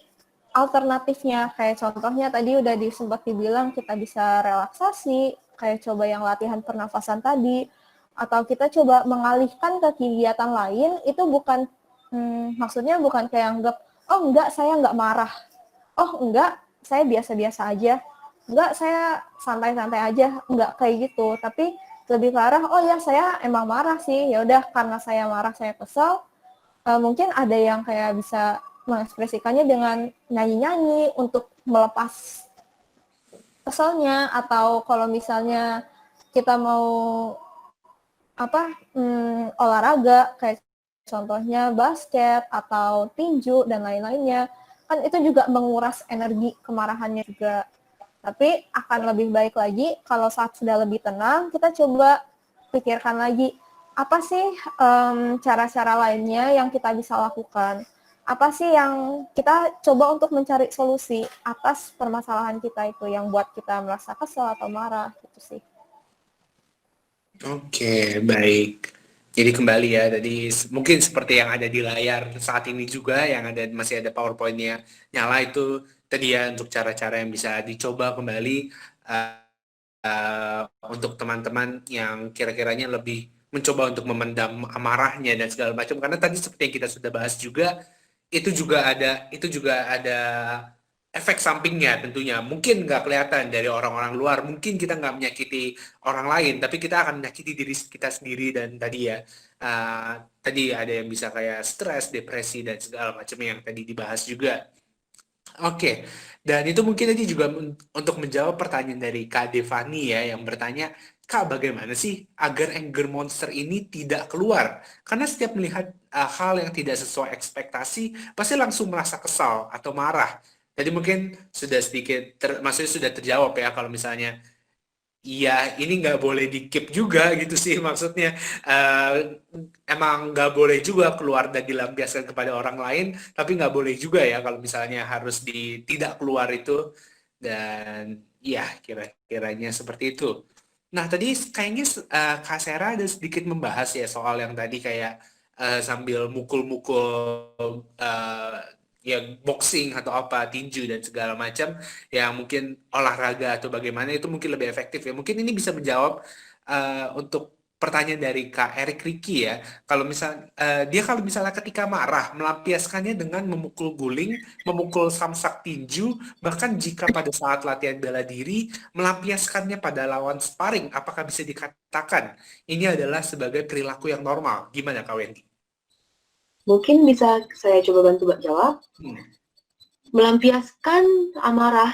alternatifnya. Kayak contohnya tadi udah sempat dibilang kita bisa relaksasi, kayak coba yang latihan pernafasan tadi, atau kita coba mengalihkan ke kegiatan lain. Itu bukan maksudnya bukan kayak anggap, oh enggak saya enggak marah, oh enggak saya biasa-biasa aja, enggak saya santai-santai aja, enggak kayak gitu. Tapi lebih ke arah, oh ya saya emang marah sih, ya udah karena saya marah, saya kesel, mungkin ada yang kayak bisa mengekspresikannya dengan nyanyi-nyanyi untuk melepas keselnya, atau kalau misalnya kita mau olahraga kayak contohnya basket atau tinju dan lain-lainnya, kan itu juga menguras energi kemarahannya juga. Tapi akan lebih baik lagi kalau saat sudah lebih tenang, kita coba pikirkan lagi, apa sih cara-cara lainnya yang kita bisa lakukan? Apa sih yang kita coba untuk mencari solusi atas permasalahan kita itu yang buat kita merasa kesel atau marah gitu sih. Oke, baik. Jadi kembali ya, tadi mungkin seperti yang ada di layar saat ini juga, yang ada masih ada PowerPoint-nya nyala itu tadi ya untuk cara-cara yang bisa dicoba kembali uh, untuk teman-teman yang kira-kiranya lebih mencoba untuk memendam amarahnya dan segala macam. Karena tadi seperti yang kita sudah bahas juga, itu juga ada efek sampingnya tentunya. Mungkin nggak kelihatan dari orang-orang luar, mungkin kita nggak menyakiti orang lain, tapi kita akan menyakiti diri kita sendiri. Dan tadi ya, tadi ada yang bisa kayak stres, depresi, dan segala macam yang tadi dibahas juga. Oke, dan itu mungkin tadi juga untuk menjawab pertanyaan dari Kak Devani ya, yang bertanya, Kak, bagaimana sih agar anger monster ini tidak keluar? Karena setiap melihat hal yang tidak sesuai ekspektasi, pasti langsung merasa kesal atau marah. Jadi mungkin sudah sedikit, maksudnya sudah terjawab ya kalau misalnya iya, ini nggak boleh di keep juga gitu sih maksudnya. Eh, Emang nggak boleh juga keluar dan dilampiaskan kepada orang lain, tapi nggak boleh juga ya kalau misalnya harus tidak keluar itu. Dan ya kira-kiranya seperti itu. Nah tadi kayaknya Kak Sera ada sedikit membahas ya soal yang tadi kayak sambil mukul-mukul eh, ya boxing atau apa tinju dan segala macam yang mungkin olahraga atau bagaimana itu mungkin lebih efektif ya. Mungkin ini bisa menjawab untuk pertanyaan dari Kak Erik Riki ya. Kalau misal dia kalau misalnya ketika marah melampiaskannya dengan memukul guling, memukul samsak tinju, bahkan jika pada saat latihan bela diri melampiaskannya pada lawan sparring, apakah bisa dikatakan ini adalah sebagai perilaku yang normal? Gimana Kak Wendy? Mungkin bisa saya coba bantu jawab. Hmm. Melampiaskan amarah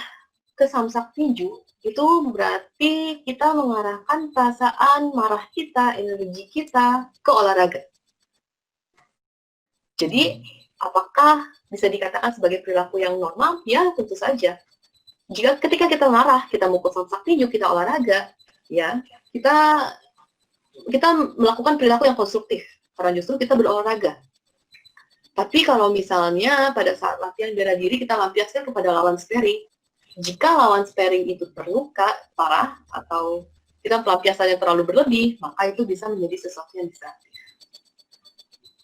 ke samsak tinju itu berarti kita mengarahkan perasaan marah kita, energi kita ke olahraga. Jadi, apakah bisa dikatakan sebagai perilaku yang normal? Ya, tentu saja. Jika ketika kita marah, kita mukul samsak tinju, kita olahraga, ya, kita melakukan perilaku yang konstruktif karena justru kita berolahraga. Tapi kalau misalnya pada saat latihan bela diri kita lampiaskan kepada lawan sparring, jika lawan sparring itu terluka parah atau kita pelampiasannya terlalu berlebih, maka itu bisa menjadi sesuatu yang destruktif.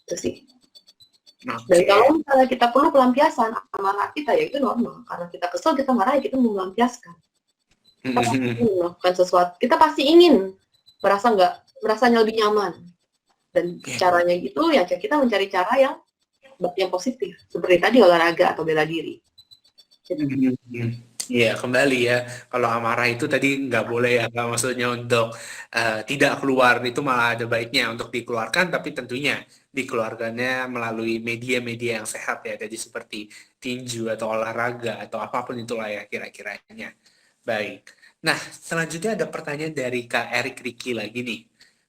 Itu sih. Dan kalau misalnya kita perlu pelampiasan amarah kita, ya itu normal. Karena kita kesel, kita marah, ya kita mau melampiaskan. Kita pasti ingin melakukan sesuatu. Kita pasti ingin merasanya lebih nyaman. Dan caranya itu ya kita mencari cara yang positif. Seperti tadi olahraga atau bela diri. Iya, kembali ya. Kalau amarah itu tadi nggak boleh ya, nggak maksudnya untuk tidak keluar. Itu malah ada baiknya untuk dikeluarkan, tapi tentunya dikeluarkannya melalui media-media yang sehat ya. Jadi seperti tinju atau olahraga atau apapun itulah ya kira-kiranya. Baik. Nah, selanjutnya ada pertanyaan dari Kak Erik Riki lagi nih.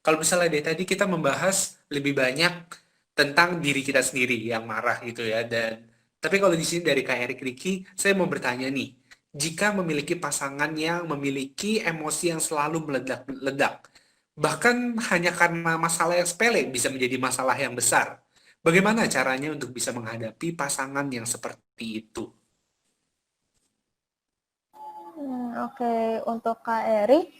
Kalau misalnya dari tadi kita membahas lebih banyak tentang diri kita sendiri yang marah gitu ya, dan tapi kalau di sini dari Kak Erik Riki, saya mau bertanya nih, jika memiliki pasangan yang memiliki emosi yang selalu meledak-ledak, bahkan hanya karena masalah yang sepele bisa menjadi masalah yang besar, bagaimana caranya untuk bisa menghadapi pasangan yang seperti itu? Oke, untuk Kak Erik,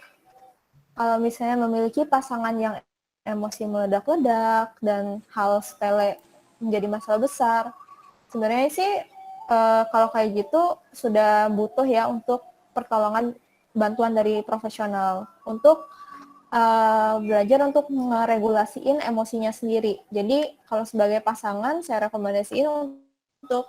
kalau misalnya memiliki pasangan yang emosi meledak-ledak dan hal sepele menjadi masalah besar, sebenarnya sih kalau kayak gitu sudah butuh ya untuk pertolongan bantuan dari profesional untuk belajar untuk meregulasiin emosinya sendiri. Jadi kalau sebagai pasangan saya rekomendasiin untuk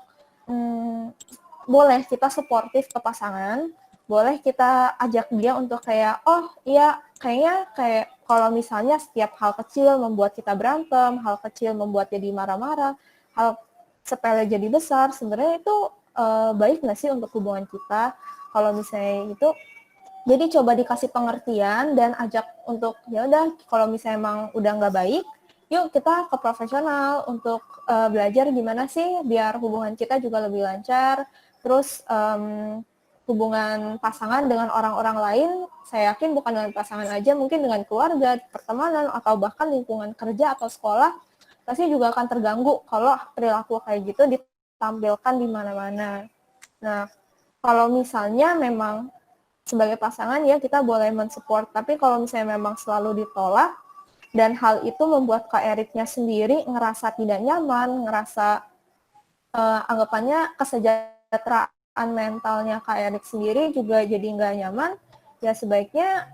boleh kita suportif ke pasangan, boleh kita ajak dia untuk kayak, oh iya kayaknya kayak kalau misalnya setiap hal kecil membuat kita berantem, hal kecil membuat jadi marah-marah, hal sepele jadi besar, sebenarnya itu baik nggak sih untuk hubungan kita? Kalau misalnya itu, jadi coba dikasih pengertian dan ajak untuk ya udah kalau misalnya emang udah nggak baik, yuk kita ke profesional untuk belajar gimana sih biar hubungan kita juga lebih lancar. Terus hubungan pasangan dengan orang-orang lain, saya yakin bukan dengan pasangan aja, mungkin dengan keluarga, pertemanan, atau bahkan lingkungan kerja atau sekolah, pasti juga akan terganggu kalau perilaku kayak gitu ditampilkan di mana-mana. Nah, kalau misalnya memang sebagai pasangan ya kita boleh mensupport, tapi kalau misalnya memang selalu ditolak, dan hal itu membuat Kak Eriknya sendiri ngerasa tidak nyaman, ngerasa anggapannya kesejahteraan mentalnya Kak Erik sendiri juga jadi nggak nyaman, ya sebaiknya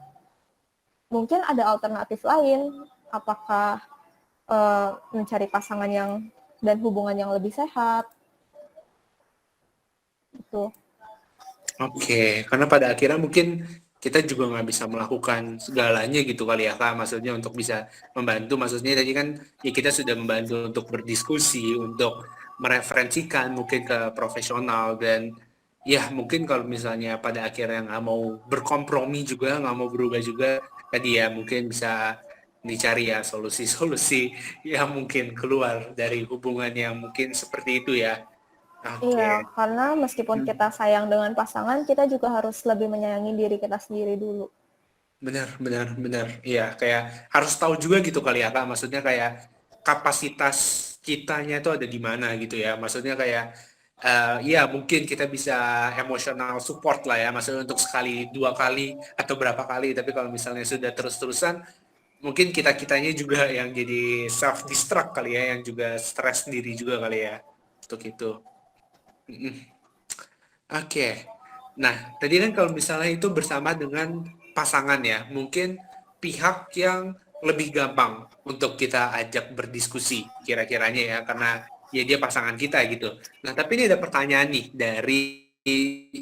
mungkin ada alternatif lain. Apakah mencari pasangan yang dan hubungan yang lebih sehat. Itu. Oke, karena pada akhirnya mungkin kita juga nggak bisa melakukan segalanya gitu kali ya Kak, maksudnya untuk bisa membantu, maksudnya tadi kan ya kita sudah membantu untuk berdiskusi, untuk mereferensikan mungkin ke profesional, dan ya mungkin kalau misalnya pada akhirnya nggak mau berkompromi juga, nggak mau berubah juga, tadi ya mungkin bisa dicari ya solusi-solusi yang mungkin keluar dari hubungan yang mungkin seperti itu ya. Iya, Oke. karena meskipun kita sayang dengan pasangan, kita juga harus lebih menyayangi diri kita sendiri dulu. Benar, benar, benar. Iya, kayak harus tahu juga gitu kali ya, Kak. Maksudnya kayak kapasitas kitanya itu ada di mana gitu ya. Maksudnya kayak, ya mungkin kita bisa emotional support lah ya. Maksudnya untuk sekali, dua kali, atau berapa kali. Tapi kalau misalnya sudah terus-terusan, mungkin kita-kitanya juga yang jadi self-destruct kali ya. Yang juga stres sendiri juga kali ya. Untuk itu. Mm-mm. Oke. Nah, tadi kan kalau misalnya itu bersama dengan pasangan ya, mungkin pihak yang lebih gampang untuk kita ajak berdiskusi kira-kiranya ya, karena ya dia pasangan kita gitu. Nah, tapi ini ada pertanyaan nih dari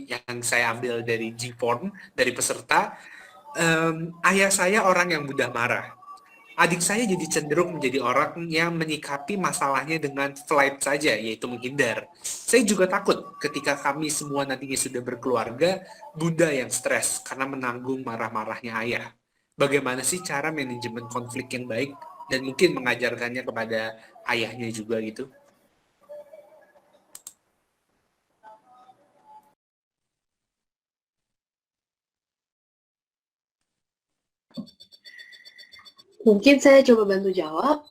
yang saya ambil dari G-Form, dari peserta. Ayah saya orang yang mudah marah. Adik saya jadi cenderung menjadi orang yang menyikapi masalahnya dengan flight saja, yaitu menghindar. Saya juga takut ketika kami semua nantinya sudah berkeluarga, bunda yang stres karena menanggung marah-marahnya ayah. Bagaimana sih cara manajemen konflik yang baik dan mungkin mengajarkannya kepada ayahnya juga gitu? Mungkin saya coba bantu jawab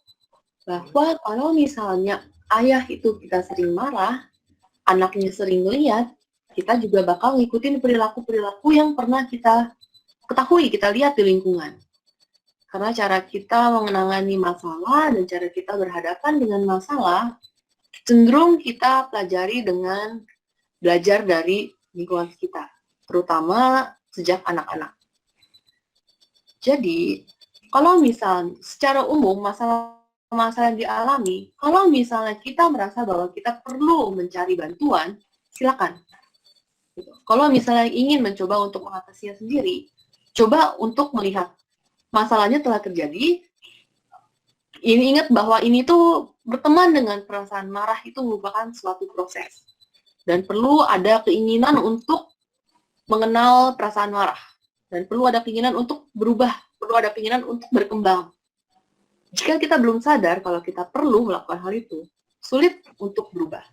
bahwa kalau misalnya ayah itu kita sering marah, anaknya sering lihat, kita juga bakal ngikutin perilaku-perilaku yang pernah kita ketahui, kita lihat di lingkungan. Karena cara kita mengenangani masalah dan cara kita berhadapan dengan masalah, cenderung kita pelajari dengan belajar dari lingkungan sekitar, terutama sejak anak-anak. Jadi, kalau misal secara umum masalah yang dialami, kalau misalnya kita merasa bahwa kita perlu mencari bantuan, silakan. Kalau misalnya ingin mencoba untuk mengatasinya sendiri, coba untuk melihat masalahnya telah terjadi. Ini ingat bahwa ini tuh berteman dengan perasaan marah itu merupakan suatu proses dan perlu ada keinginan untuk mengenal perasaan marah dan perlu ada keinginan untuk berubah, perlu ada keinginan untuk berkembang. Jika kita belum sadar kalau kita perlu melakukan hal itu, sulit untuk berubah.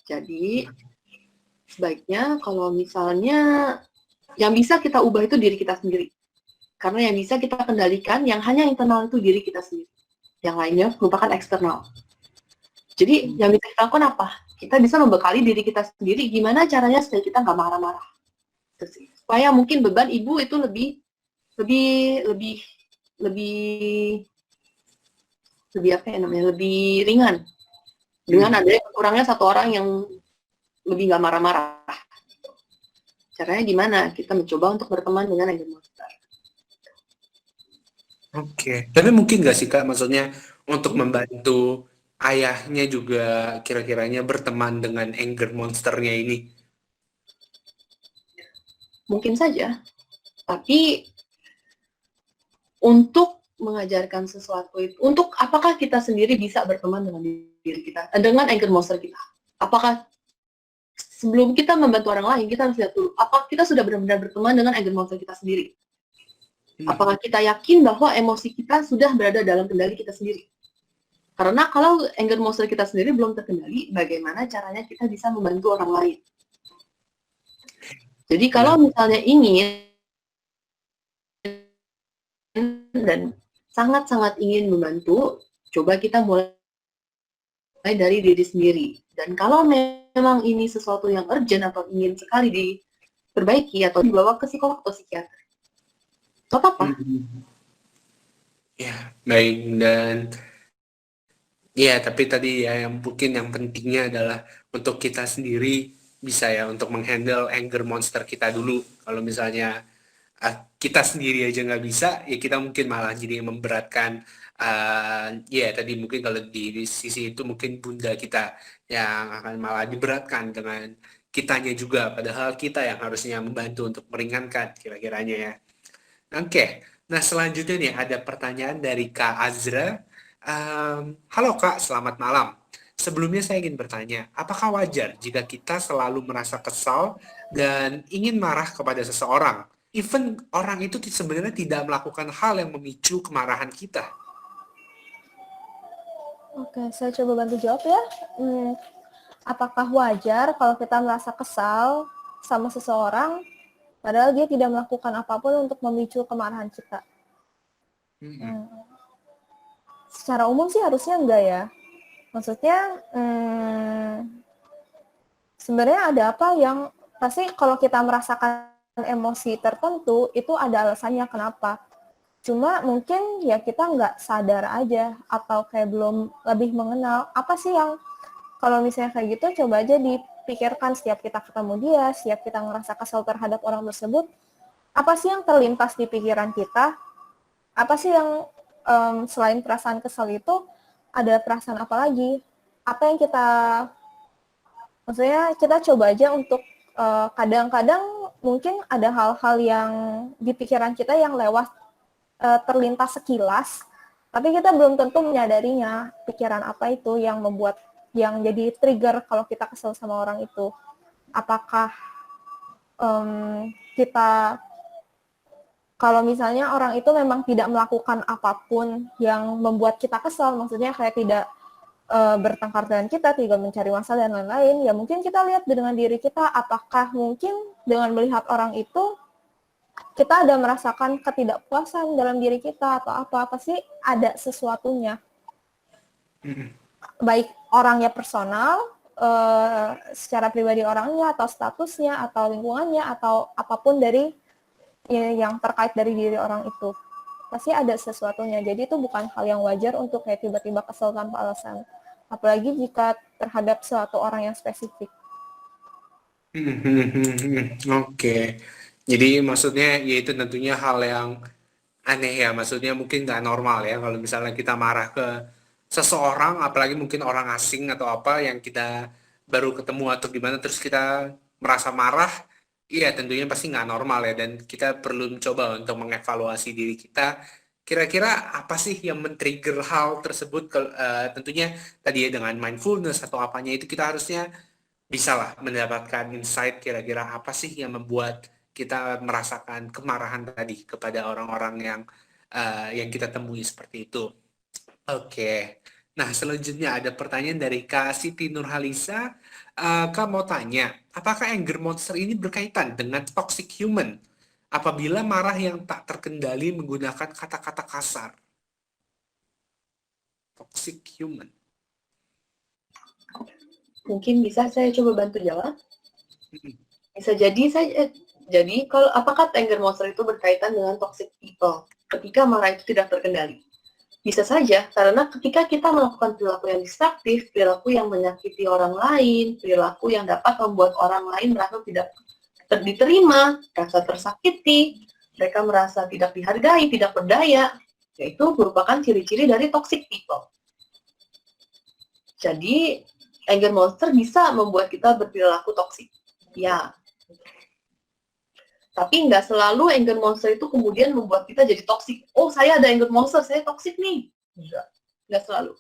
Jadi, sebaiknya kalau misalnya yang bisa kita ubah itu diri kita sendiri. Karena yang bisa kita kendalikan, yang hanya internal itu diri kita sendiri. Yang lainnya merupakan eksternal. Jadi, yang bisa kita lakukan apa? Kita bisa membekali diri kita sendiri, gimana caranya supaya kita nggak marah-marah. Supaya mungkin beban ibu itu lebih apa ya namanya, lebih ringan. Dengan adanya kurangnya satu orang yang lebih nggak marah-marah. Caranya gimana? Kita mencoba untuk berteman dengan anger monster. Oke, tapi mungkin nggak sih Kak, maksudnya untuk membantu ayahnya juga kira-kiranya berteman dengan anger monsternya ini? Mungkin saja, tapi untuk mengajarkan sesuatu itu, untuk apakah kita sendiri bisa berteman dengan diri kita, dengan anger monster kita. Apakah sebelum kita membantu orang lain, kita harus lihat dulu, apakah kita sudah benar-benar berteman dengan anger monster kita sendiri. Apakah kita yakin bahwa emosi kita sudah berada dalam kendali kita sendiri. Karena kalau anger monster kita sendiri belum terkendali, bagaimana caranya kita bisa membantu orang lain. Jadi kalau misalnya ingin dan sangat-sangat ingin membantu, coba kita mulai dari diri sendiri. Dan kalau memang ini sesuatu yang urgent atau ingin sekali diperbaiki atau dibawa ke psikolog atau psikiater, nggak apa-apa. Ya, baik. Dan ya, tapi tadi ya yang mungkin yang pentingnya adalah untuk kita sendiri bisa ya untuk menghandle anger monster kita dulu. Kalau misalnya kita sendiri aja nggak bisa, ya kita mungkin malah jadi memberatkan. Ya tadi mungkin kalau di sisi itu mungkin bunda kita yang akan malah diberatkan dengan kitanya juga. Padahal kita yang harusnya membantu untuk meringankan kira-kiranya ya. Oke, nah selanjutnya nih ada pertanyaan dari Kak Azra. Halo Kak, selamat malam. Sebelumnya saya ingin bertanya, apakah wajar jika kita selalu merasa kesal dan ingin marah kepada seseorang? Even orang itu sebenarnya tidak melakukan hal yang memicu kemarahan kita. Oke, saya coba bantu jawab ya. Apakah wajar kalau kita merasa kesal sama seseorang, padahal dia tidak melakukan apapun untuk memicu kemarahan kita? Secara umum sih harusnya enggak ya. Maksudnya, sebenarnya ada apa yang pasti kalau kita merasakan emosi tertentu itu ada alasannya kenapa. Cuma mungkin ya kita nggak sadar aja atau kayak belum lebih mengenal apa sih yang kalau misalnya kayak gitu coba aja dipikirkan setiap kita ketemu dia, setiap kita ngerasa kesal terhadap orang tersebut, apa sih yang terlintas di pikiran kita? Apa sih yang selain perasaan kesal itu ada perasaan apa lagi? Apa yang kita maksudnya kita coba aja untuk kadang-kadang mungkin ada hal-hal yang di pikiran kita yang lewat terlintas sekilas, tapi kita belum tentu menyadarinya pikiran apa itu yang membuat yang jadi trigger kalau kita kesel sama orang itu. Apakah kita kalau misalnya orang itu memang tidak melakukan apapun yang membuat kita kesal, maksudnya kayak tidak bertengkar dengan kita, tidak mencari masalah dan lain-lain, ya mungkin kita lihat dengan diri kita, apakah mungkin dengan melihat orang itu kita ada merasakan ketidakpuasan dalam diri kita atau apa sih ada sesuatunya. Baik orangnya personal, secara pribadi orangnya atau statusnya atau lingkungannya atau apapun dari yang terkait dari diri orang itu. Pasti ada sesuatunya. Jadi itu bukan hal yang wajar untuk kayak tiba-tiba kesel tanpa alasan. Apalagi jika terhadap suatu orang yang spesifik. Oke. Jadi maksudnya ya itu tentunya hal yang aneh ya. Maksudnya mungkin nggak normal ya kalau misalnya kita marah ke seseorang, apalagi mungkin orang asing atau apa yang kita baru ketemu atau gimana, terus kita merasa marah, iya tentunya pasti nggak normal ya. Dan kita perlu mencoba untuk mengevaluasi diri kita. Kira-kira apa sih yang men-trigger hal tersebut? Tentunya tadi ya dengan mindfulness atau apanya itu kita harusnya bisa lah mendapatkan insight kira-kira apa sih yang membuat kita merasakan kemarahan tadi kepada orang-orang yang kita temui seperti itu. Oke. Nah, selanjutnya ada pertanyaan dari Kak Siti Nurhalisa. Kak mau tanya, apakah anger monster ini berkaitan dengan toxic human? Apabila marah yang tak terkendali menggunakan kata-kata kasar. Toxic human. Mungkin bisa saya coba bantu jawab. Bisa jadi kalau apakah anger monster itu berkaitan dengan toxic people ketika marah itu tidak terkendali? Bisa saja, karena ketika kita melakukan perilaku yang destruktif, perilaku yang menyakiti orang lain, perilaku yang dapat membuat orang lain merasa tidak diterima, merasa tersakiti, mereka merasa tidak dihargai, tidak berdaya, yaitu merupakan ciri-ciri dari toxic people. Jadi, anger monster bisa membuat kita berperilaku toksik. Ya. Tapi nggak selalu anger monster itu kemudian membuat kita jadi toxic. Oh, saya ada anger monster, saya toxic nih. Nggak selalu.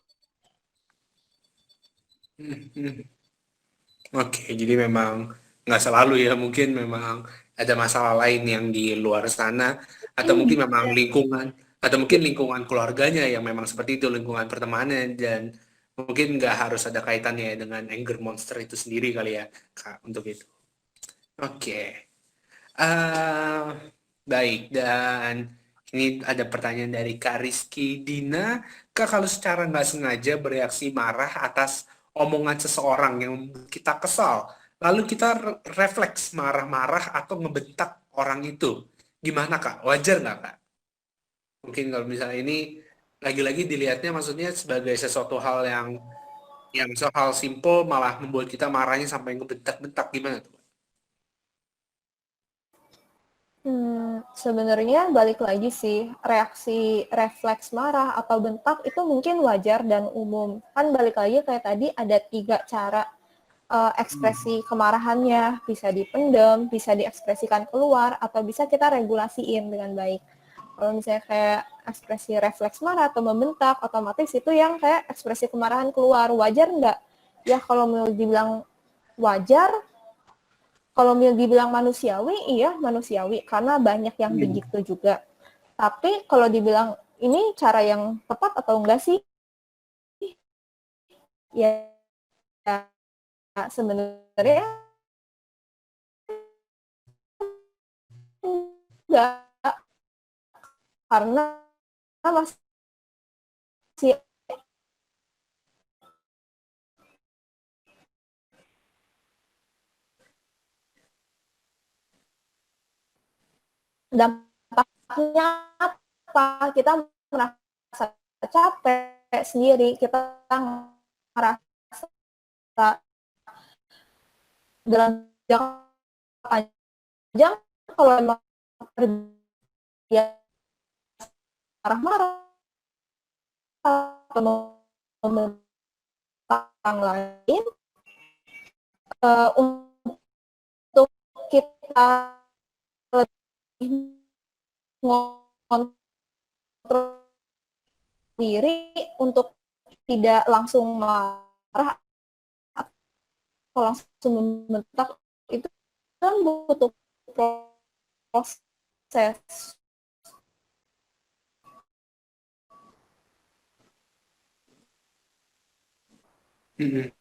Oke, jadi memang nggak selalu ya, mungkin memang ada masalah lain yang di luar sana, atau mungkin memang lingkungan, atau mungkin lingkungan keluarganya yang memang seperti itu, lingkungan pertemanan, dan mungkin nggak harus ada kaitannya dengan anger monster itu sendiri kali ya, Kak, untuk itu. Oke. Eh, baik, dan ini ada pertanyaan dari Kak Rizky Dina. Kak, kalau secara nggak sengaja bereaksi marah atas omongan seseorang yang membuat kita kesal, lalu kita refleks marah-marah atau ngebentak orang itu, gimana Kak? Wajar nggak Kak? Mungkin kalau misalnya ini lagi-lagi dilihatnya maksudnya sebagai sesuatu hal yang soal simple malah membuat kita marahnya sampai ngebentak-bentak, gimana tuh? Sebenarnya balik lagi sih, reaksi refleks marah atau bentak itu mungkin wajar dan umum. Kan balik lagi kayak tadi ada 3 cara ekspresi kemarahannya, bisa dipendam, bisa diekspresikan keluar, atau bisa kita regulasiin dengan baik. Kalau misalnya kayak ekspresi refleks marah atau membentak, otomatis itu yang kayak ekspresi kemarahan keluar. Wajar nggak? Ya kalau mau dibilang wajar, kalau mau dibilang manusiawi, iya manusiawi, karena banyak yang begitu juga. Tapi kalau dibilang ini cara yang tepat atau enggak sih? Ya, sebenarnya enggak, karena masih dampaknya apa? Kita merasa capek sendiri, kita merasa dalam jangka panjang kalau emang terbiasa marah-marah atau orang lain, untuk kita lebih mengontrol diri untuk tidak langsung marah atau langsung membentak, itu kan butuh proses.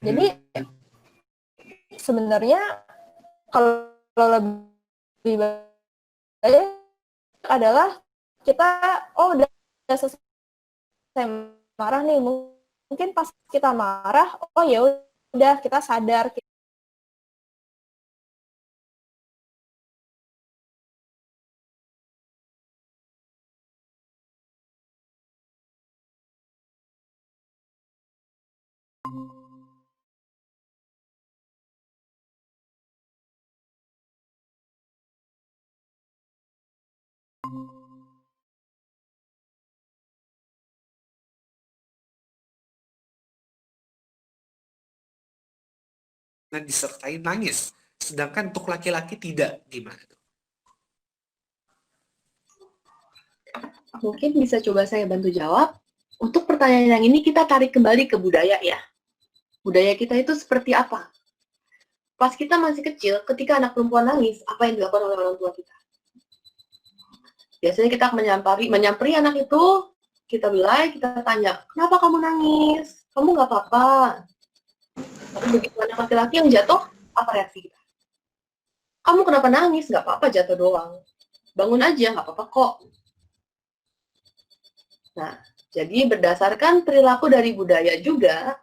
Jadi sebenarnya kalau lebih baik adalah kita udah selesai marah nih, mungkin pas kita marah ya udah kita sadar Dan disertai nangis. Sedangkan untuk laki-laki tidak, gimana tuh? Mungkin bisa coba saya bantu jawab. Untuk pertanyaan yang ini kita tarik kembali ke budaya ya. Budaya kita itu seperti apa? Pas kita masih kecil, ketika anak perempuan nangis, apa yang dilakukan oleh orang tua kita? Biasanya kita menyamperi anak itu, kita bilai, kita tanya, kenapa kamu nangis? Kamu nggak apa-apa. Tapi begitu anak laki-laki yang jatuh, apa reaksi kita? Kamu kenapa nangis? Nggak apa-apa, jatuh doang. Bangun aja, nggak apa-apa kok. Nah, jadi berdasarkan perilaku dari budaya juga,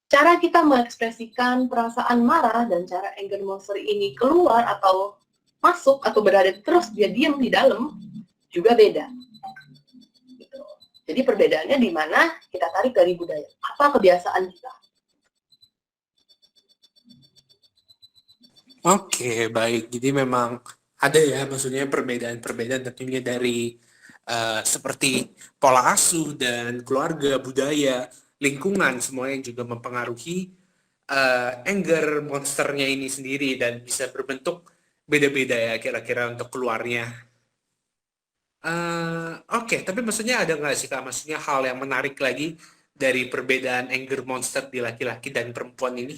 cara kita mengekspresikan perasaan marah dan cara anger monster ini keluar atau masuk atau berada terus dia diam di dalam juga beda. Gitu. Jadi perbedaannya di mana kita tarik dari budaya. Apa kebiasaan kita? Oke, baik. Jadi memang ada ya, maksudnya perbedaan-perbedaan tentunya dari seperti pola asuh dan keluarga, budaya, lingkungan, semua yang juga mempengaruhi anger monsternya ini sendiri dan bisa berbentuk beda-beda ya kira-kira untuk keluarnya. Oke, tapi maksudnya ada nggak sih Kak, maksudnya hal yang menarik lagi dari perbedaan anger monster di laki-laki dan perempuan ini?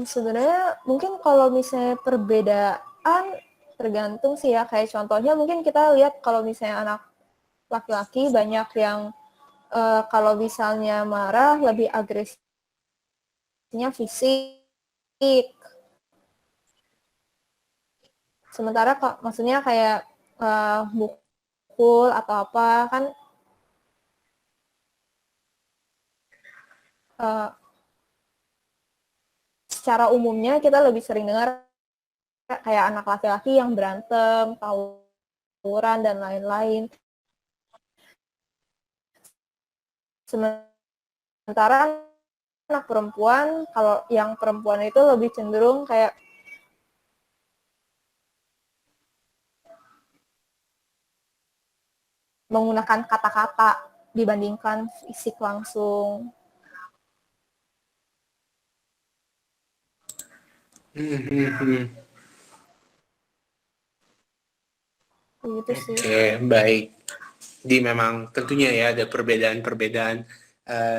Sebenarnya mungkin kalau misalnya perbedaan tergantung sih ya, kayak contohnya mungkin kita lihat kalau misalnya anak laki-laki banyak yang kalau misalnya marah lebih agresifnya fisik. Sementara maksudnya kayak mukul atau apa kan uh, secara umumnya kita lebih sering dengar kayak anak laki-laki yang berantem, tawuran dan lain-lain. Sementara anak perempuan, kalau yang perempuan itu lebih cenderung kayak menggunakan kata-kata dibandingkan fisik langsung. Gitu sih. Oke, baik. Jadi memang tentunya ya ada perbedaan-perbedaan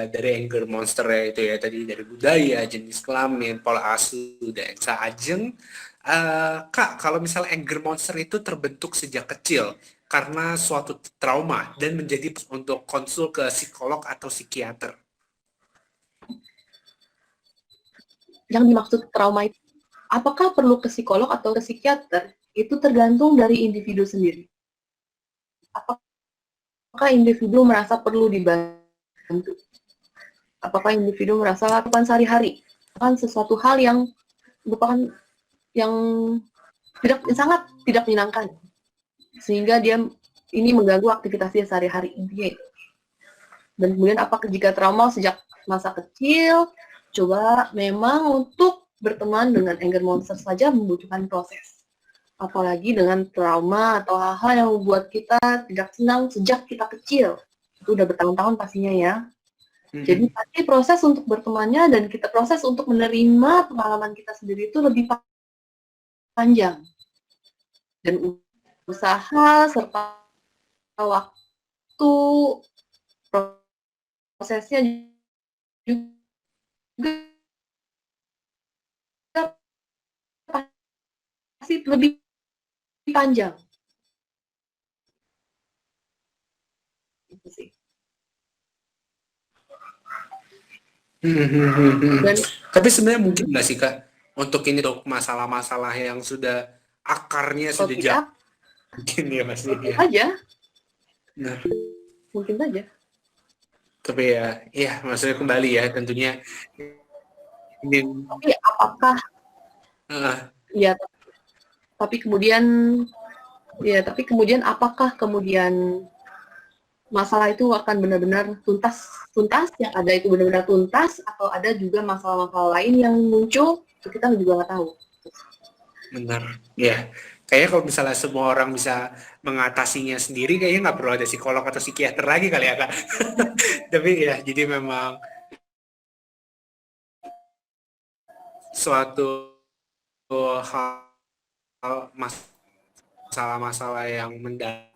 dari anger monster ya itu ya tadi dari budaya, jenis kelamin, pola asuh dan saajeng. Kak, kalau misalnya anger monster itu terbentuk sejak kecil karena suatu trauma dan menjadi untuk konsul ke psikolog atau psikiater. Yang dimaksud trauma itu, apakah perlu ke psikolog atau ke psikiater? Itu tergantung dari individu sendiri. Apakah individu merasa perlu dibantu? Apakah individu merasa lakukan sehari-hari? Kan sesuatu hal yang merupakan yang sangat tidak menyenangkan, sehingga dia ini mengganggu aktivitasnya sehari-hari, intinya itu. Dan kemudian apakah jika trauma sejak masa kecil, coba memang untuk berteman dengan anger monster saja membutuhkan proses. Apalagi dengan trauma atau hal-hal yang membuat kita tidak senang sejak kita kecil. Itu udah bertahun-tahun pastinya ya. Jadi pasti proses untuk bertemannya dan kita proses untuk menerima pengalaman kita sendiri itu lebih panjang. Dan usaha serta waktu prosesnya juga pasti lebih panjang. Itu sih. Dan, tapi sebenarnya mungkin nggak sih Kak untuk ini untuk masalah-masalah yang sudah akarnya sudah jauh mungkin ya Mas Mungkin ya. aja. Nah, mungkin saja. Tapi ya maksudnya kembali ya tentunya ini. Tapi apakah ya tapi kemudian apakah kemudian masalah itu akan benar-benar tuntas yang ada itu benar-benar tuntas atau ada juga masalah-masalah lain yang muncul itu kita juga nggak tahu. Benar ya, kayaknya kalau misalnya semua orang bisa mengatasinya sendiri kayaknya nggak perlu ada psikolog atau psikiater lagi kali ya Kak. Tapi ya jadi memang suatu hal masalah-masalah yang mendalam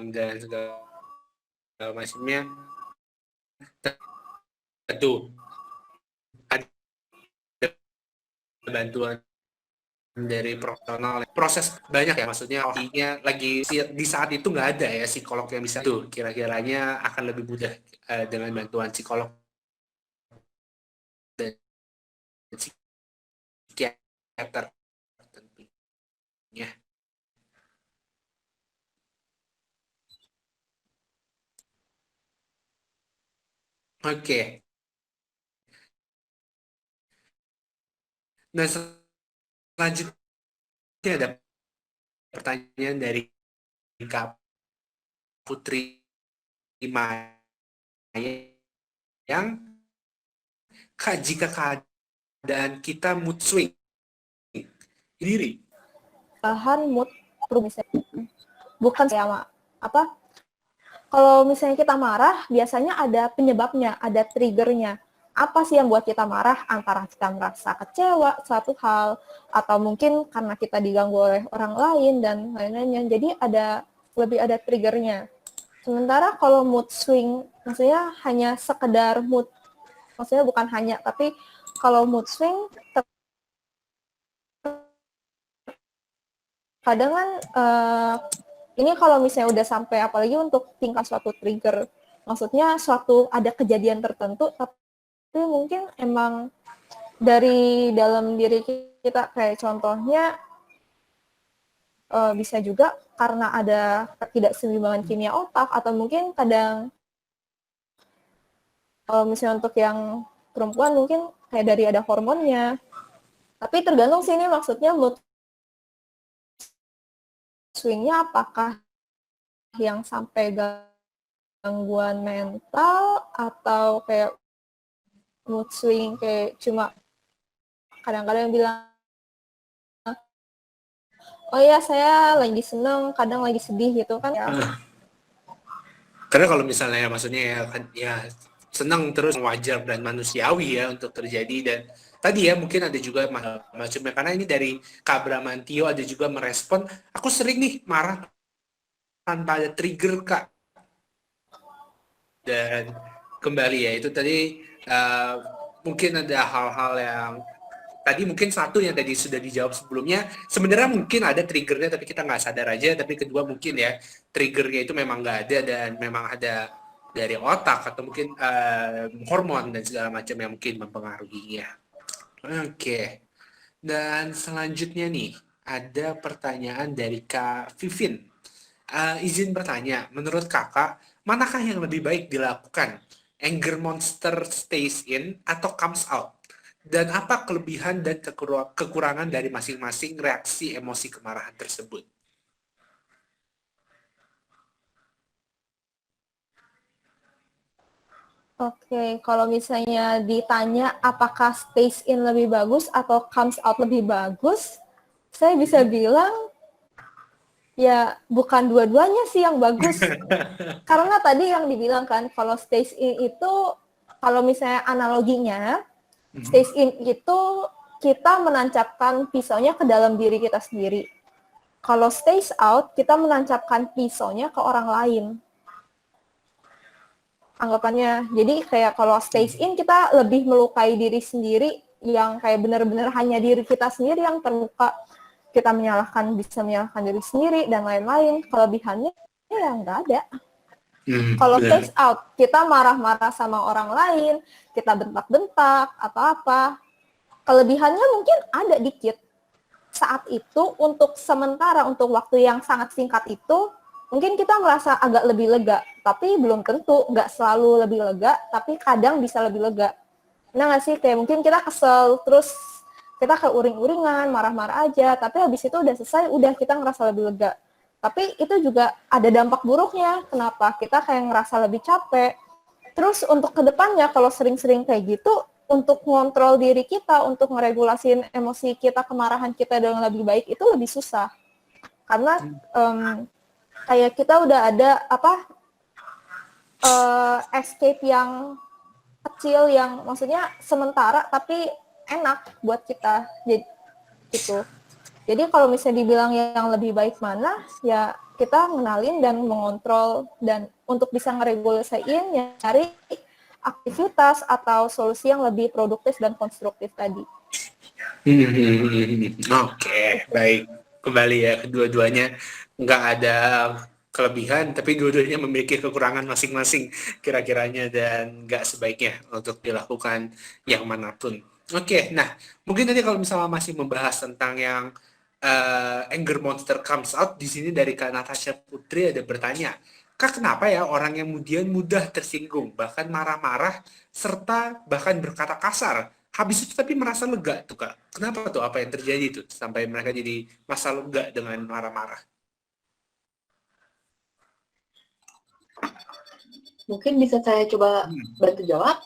dan segala macamnya tentu ada bantuan dari profesional. Proses banyak ya maksudnya artinya lagi di saat itu nggak ada ya psikolog yang bisa tuh kira-kiranya akan lebih mudah dengan bantuan psikolog dan psikiater tentunya. Oke. Nah, selanjutnya ada pertanyaan dari Kak Putri Maya yang Kak, jika keadaan kita mood swing diri. Bahan mood misalnya. Bukan kayak apa? Kalau misalnya kita marah, biasanya ada penyebabnya, ada triggernya. Apa sih yang buat kita marah? Antara kita merasa kecewa suatu hal, atau mungkin karena kita diganggu oleh orang lain dan lain-lainnya. Jadi lebih ada triggernya. Sementara kalau mood swing, maksudnya hanya sekedar mood, maksudnya bukan hanya, tapi kalau mood swing kadang kan ini kalau misalnya udah sampai, apalagi untuk tingkat suatu trigger, maksudnya suatu ada kejadian tertentu, tapi mungkin emang dari dalam diri kita, kayak contohnya bisa juga karena ada ketidakseimbangan kimia otak, atau mungkin kadang misalnya untuk yang perempuan mungkin kayak dari ada hormonnya. Tapi tergantung sih, ini maksudnya mood swingnya apakah yang sampai gangguan mental, atau kayak mood swing kayak cuma kadang-kadang bilang, oh ya saya lagi seneng, kadang lagi sedih gitu kan ya. Karena kalau misalnya maksudnya ya, ya senang terus wajar dan manusiawi ya untuk terjadi, dan tadi ya mungkin ada juga macamnya, karena ini dari Kak Bramantio ada juga merespon, aku sering nih marah tanpa ada trigger Kak. Dan kembali ya itu tadi mungkin ada hal-hal yang tadi mungkin satu yang tadi sudah dijawab sebelumnya, sebenarnya mungkin ada triggernya tapi kita nggak sadar aja, tapi kedua mungkin ya triggernya itu memang nggak ada dan memang ada dari otak atau mungkin hormon dan segala macam yang mungkin mempengaruhinya. Oke, dan selanjutnya nih ada pertanyaan dari Kak Vivin. Izin bertanya, menurut kakak, manakah yang lebih baik dilakukan? Anger monster stays in atau comes out? Dan apa kelebihan dan kekurangan dari masing-masing reaksi emosi kemarahan tersebut? Oke, kalau misalnya ditanya apakah stays in lebih bagus atau comes out lebih bagus, saya bisa bilang ya bukan dua-duanya sih yang bagus. Karena tadi yang dibilang kan, kalau stays in itu, kalau misalnya analoginya, stays in itu kita menancapkan pisaunya ke dalam diri kita sendiri. Kalau stays out, kita menancapkan pisaunya ke orang lain. Anggapannya, jadi kayak kalau stays in, kita lebih melukai diri sendiri, yang kayak benar-benar hanya diri kita sendiri yang terluka. Kita bisa menyalahkan diri sendiri, dan lain-lain. Kelebihannya ya nggak ada. Kalau stays out, kita marah-marah sama orang lain, kita bentak-bentak, atau apa. Kelebihannya mungkin ada dikit. Saat itu, untuk sementara, untuk waktu yang sangat singkat itu, mungkin kita merasa agak lebih lega, tapi belum tentu, nggak selalu lebih lega, tapi kadang bisa lebih lega. Nah nggak sih, kayak mungkin kita kesel, terus kita kayak uring-uringan, marah-marah aja, tapi habis itu udah selesai, udah kita ngerasa lebih lega. Tapi itu juga ada dampak buruknya, kenapa? Kita kayak ngerasa lebih capek. Terus untuk kedepannya, kalau sering-sering kayak gitu, untuk ngontrol diri kita, untuk ngeregulasin emosi kita, kemarahan kita dengan lebih baik, itu lebih susah. Karena kayak kita udah ada escape yang kecil, yang maksudnya sementara tapi enak buat kita, jadi gitu. Jadi kalau misalnya dibilang yang lebih baik mana, ya kita ngenalin dan mengontrol, dan untuk bisa ngeregulasiin, ya cari aktivitas atau solusi yang lebih produktif dan konstruktif tadi. Oke, baik. Kembali ya, kedua-duanya nggak ada kelebihan, tapi dua-duanya memiliki kekurangan masing-masing kira-kiranya, dan nggak sebaiknya untuk dilakukan yang manapun. Oke, nah mungkin tadi kalau misalnya masih membahas tentang yang anger monster comes out, di sini dari Kak Natasha Putri ada bertanya, Kak, kenapa ya orang yang kemudian mudah tersinggung, bahkan marah-marah, serta bahkan berkata kasar, habis itu tapi merasa lega tuh Kak? Kenapa tuh? Apa yang terjadi tuh sampai mereka jadi masa lega dengan marah-marah? Mungkin bisa saya coba bantu jawab.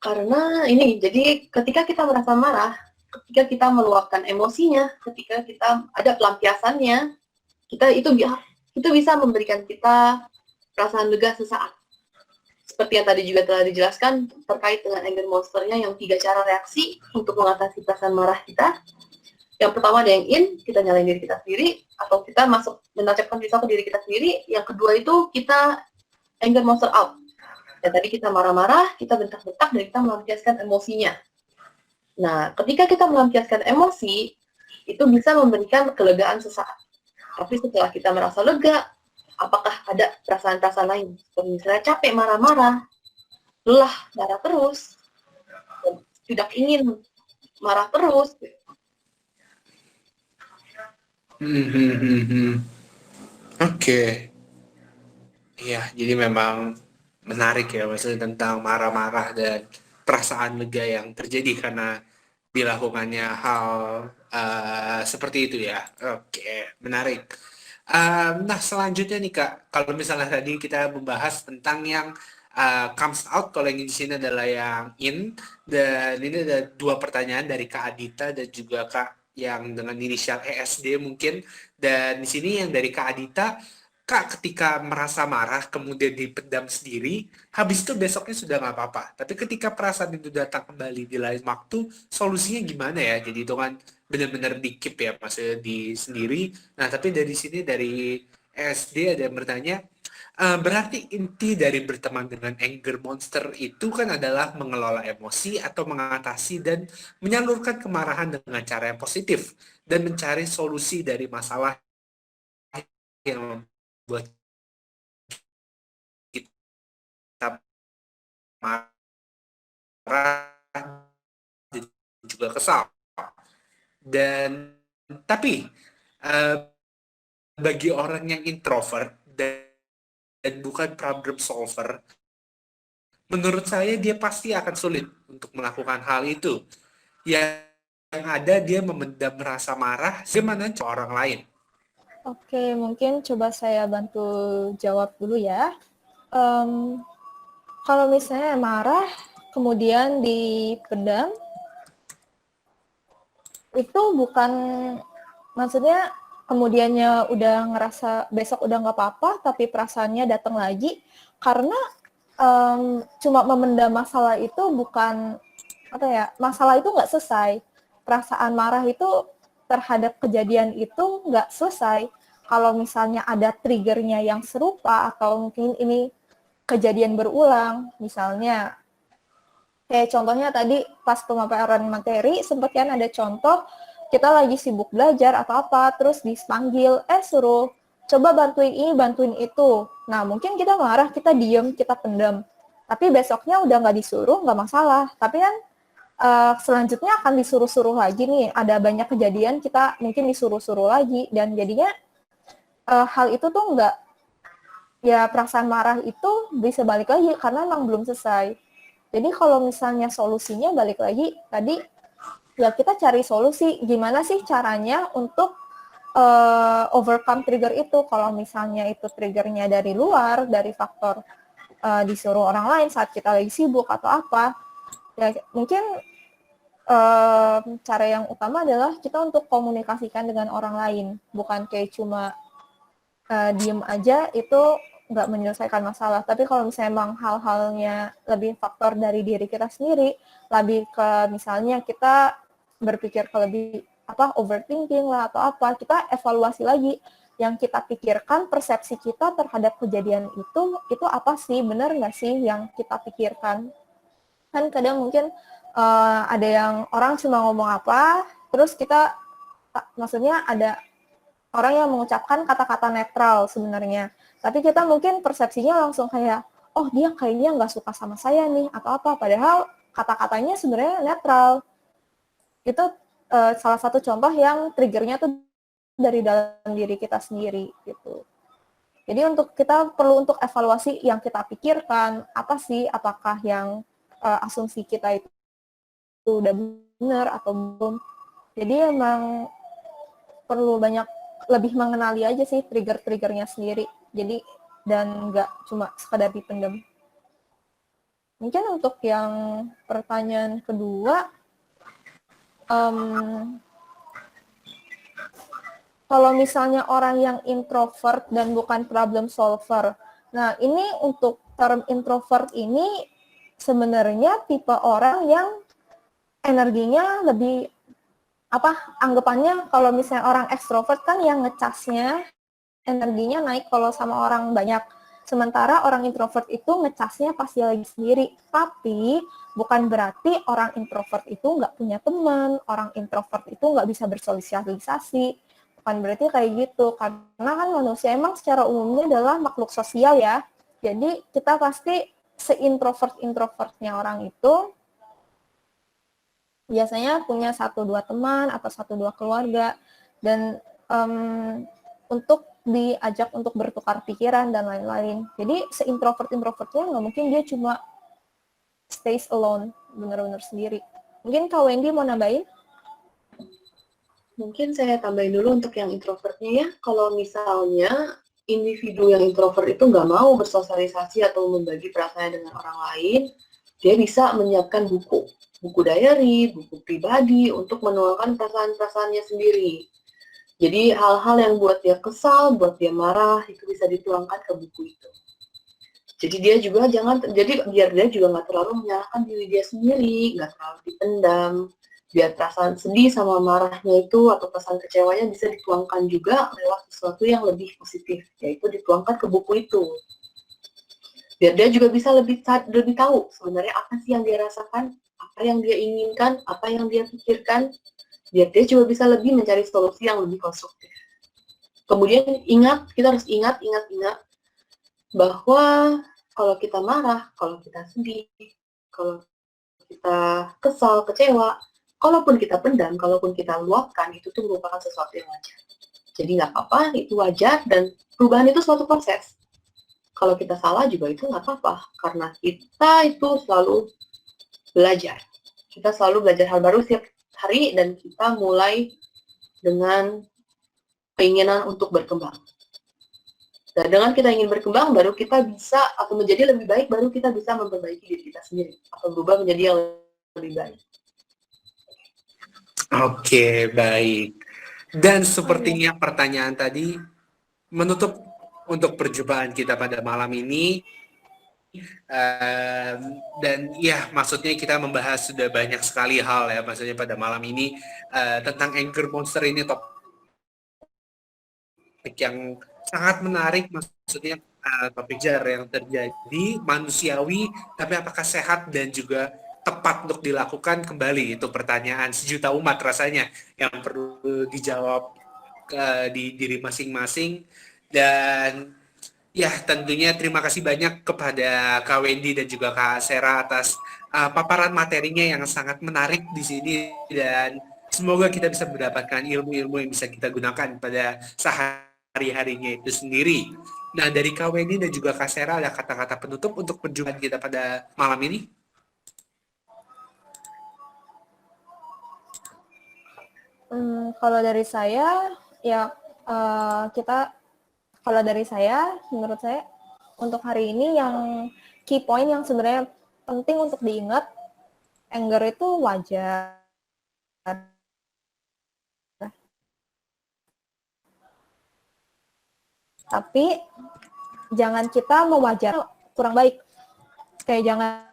Karena ini, jadi ketika kita merasa marah, ketika kita meluapkan emosinya, ketika kita ada pelampiasannya, itu bisa memberikan kita perasaan lega sesaat. Seperti yang tadi juga telah dijelaskan terkait dengan anger monsternya yang 3 cara reaksi untuk mengatasi perasaan marah kita. Yang pertama ada yang in, kita nyalain diri kita sendiri, atau kita masuk menancapkan pisau ke diri kita sendiri. Yang kedua itu kita anger monster out. Dan tadi kita marah-marah, kita bentak-bentak, dan kita melampiaskan emosinya. Nah, ketika kita melampiaskan emosi, itu bisa memberikan kelegaan sesaat. Tapi setelah kita merasa lega, apakah ada perasaan-perasaan lain? Seperti misalnya capek marah-marah, lelah marah terus, dan tidak ingin marah terus. Oke. Iya, jadi memang menarik ya, maksudnya tentang marah-marah dan perasaan lega yang terjadi karena dilakukannya hal seperti itu ya. Oke, menarik. Nah, selanjutnya nih Kak, kalau misalnya tadi kita membahas tentang yang comes out, kalau yang di sini adalah yang in, dan ini ada dua pertanyaan dari Kak Adita dan juga Kak yang dengan inisial ESD mungkin, dan di sini yang dari Kak Adita, Kak, ketika merasa marah, kemudian dipendam sendiri, habis itu besoknya sudah nggak apa-apa. Tapi ketika perasaan itu datang kembali di lain waktu, solusinya gimana ya? Jadi itu kan benar-benar di-keep ya, maksudnya di sendiri. Nah, tapi dari sini, dari SD ada yang bertanya, berarti inti dari berteman dengan anger monster itu kan adalah mengelola emosi atau mengatasi dan menyalurkan kemarahan dengan cara yang positif dan mencari solusi dari masalah yang membuat kita marah dan juga kesal. Dan tapi eh, bagi orang yang introvert dan bukan problem solver, menurut saya dia pasti akan sulit untuk melakukan hal itu. Yang ada dia memendam rasa marah, bagaimana ke orang lain. Oke, mungkin coba saya bantu jawab dulu ya. Kalau misalnya marah, kemudian dipendam, itu bukan maksudnya kemudiannya udah ngerasa besok udah nggak apa-apa, tapi perasaannya datang lagi, karena cuma memendam masalah itu bukan, apa ya, masalah itu nggak selesai. Perasaan marah itu terhadap kejadian itu nggak selesai. Kalau misalnya ada triggernya yang serupa, atau mungkin ini kejadian berulang, misalnya kayak contohnya tadi pas pemaparan materi sempat kan ada contoh kita lagi sibuk belajar atau apa, terus dipanggil, suruh coba bantuin ini, bantuin itu. Nah, mungkin kita marah, kita diem, kita pendam. Tapi besoknya udah nggak disuruh, nggak masalah. Tapi kan selanjutnya akan disuruh-suruh lagi nih. Ada banyak kejadian kita mungkin disuruh-suruh lagi. Dan jadinya hal itu tuh nggak, ya perasaan marah itu bisa balik lagi karena emang belum selesai. Jadi kalau misalnya solusinya balik lagi tadi, ya kita cari solusi gimana sih caranya untuk overcome trigger itu. Kalau misalnya itu triggernya dari luar, dari faktor disuruh orang lain saat kita lagi sibuk atau apa, ya mungkin cara yang utama adalah kita untuk komunikasikan dengan orang lain, bukan kayak cuma diem aja, itu nggak menyelesaikan masalah. Tapi kalau misalnya emang hal-halnya lebih faktor dari diri kita sendiri, lebih ke misalnya kita berpikir ke lebih overthinking lah atau apa, kita evaluasi lagi yang kita pikirkan, persepsi kita terhadap kejadian itu apa sih, benar nggak sih yang kita pikirkan. Kan kadang mungkin ada yang orang cuma ngomong apa, terus kita maksudnya ada orang yang mengucapkan kata-kata netral sebenarnya, tapi kita mungkin persepsinya langsung kayak, oh dia kayaknya nggak suka sama saya nih atau apa, padahal kata-katanya sebenarnya netral. Itu salah satu contoh yang triggernya tuh dari dalam diri kita sendiri gitu. Jadi kita perlu untuk evaluasi yang kita pikirkan apa sih, apakah yang asumsi kita itu udah benar atau belum. Jadi emang perlu banyak lebih mengenali aja sih trigger-triggernya sendiri. Jadi dan nggak cuma sekadar dipendam. Mungkin untuk yang pertanyaan kedua, kalau misalnya orang yang introvert dan bukan problem solver. Nah, ini untuk term introvert ini sebenarnya tipe orang yang energinya lebih anggapannya kalau misalnya orang ekstrovert kan yang ngecasnya energinya naik kalau sama orang banyak. Sementara orang introvert itu ngecasnya pasti lagi sendiri. Tapi bukan berarti orang introvert itu nggak punya teman, orang introvert itu nggak bisa bersosialisasi. Bukan berarti kayak gitu. Karena kan manusia emang secara umumnya adalah makhluk sosial ya. Jadi kita pasti seintrovert-introvertnya orang itu biasanya punya 1-2 teman atau 1-2 keluarga. Dan untuk diajak untuk bertukar pikiran dan lain-lain. Jadi seintrovert-introvertnya nggak mungkin dia cuma stays alone, benar-benar sendiri. Mungkin Kak Wendy mau nambahin? Mungkin saya tambahin dulu untuk yang introvertnya ya. Kalau misalnya individu yang introvert itu nggak mau bersosialisasi atau membagi perasaannya dengan orang lain, dia bisa menyiapkan buku diary, buku pribadi untuk menuangkan perasaan-perasaannya sendiri. Jadi hal-hal yang buat dia kesal, buat dia marah, itu bisa dituangkan ke buku itu. Jadi dia juga jadi biar dia juga nggak terlalu menyalahkan diri dia sendiri, nggak terlalu dipendam, biar perasaan sedih sama marahnya itu atau perasaan kecewanya bisa dituangkan juga lewat sesuatu yang lebih positif, yaitu dituangkan ke buku itu. Biar dia juga bisa lebih tahu sebenarnya apa sih yang dia rasakan, apa yang dia inginkan, apa yang dia pikirkan, biar dia juga bisa lebih mencari solusi yang lebih konstruktif. Kemudian kita harus ingat bahwa kalau kita marah, kalau kita sedih, kalau kita kesal, kecewa, kalaupun kita pendam, kalaupun kita luapkan, itu tuh merupakan sesuatu yang wajar. Jadi nggak apa-apa, itu wajar, dan perubahan itu suatu proses. Kalau kita salah juga itu nggak apa-apa, karena kita itu selalu belajar. Kita selalu belajar hal baru setiap hari, dan kita mulai dengan keinginan untuk berkembang. Dan dengan kita ingin berkembang, baru kita bisa, atau menjadi lebih baik, baru kita bisa memperbaiki diri kita sendiri, atau berubah menjadi yang lebih baik. Oke, baik. Dan sepertinya pertanyaan tadi menutup untuk perjumpaan kita pada malam ini. Dan ya, maksudnya kita membahas sudah banyak sekali hal ya, maksudnya pada malam ini tentang Anger Monster ini topik yang sangat menarik, maksudnya topik yang terjadi manusiawi, tapi apakah sehat dan juga tepat untuk dilakukan kembali, itu pertanyaan sejuta umat rasanya yang perlu dijawab di diri masing-masing. Dan ya, tentunya terima kasih banyak kepada Kak Wendy dan juga Kak Sera atas paparan materinya yang sangat menarik di sini, dan semoga kita bisa mendapatkan ilmu-ilmu yang bisa kita gunakan pada sehari-harinya itu sendiri. Nah, dari Kak Wendy dan juga Kak Sera, ada kata-kata penutup untuk perjumpaan kita pada malam ini? Kalau dari saya, ya kalau dari saya, menurut saya, untuk hari ini yang key point yang sebenarnya penting untuk diingat, anger itu wajar. Tapi jangan kita mewajar kurang baik. Kayak jangan,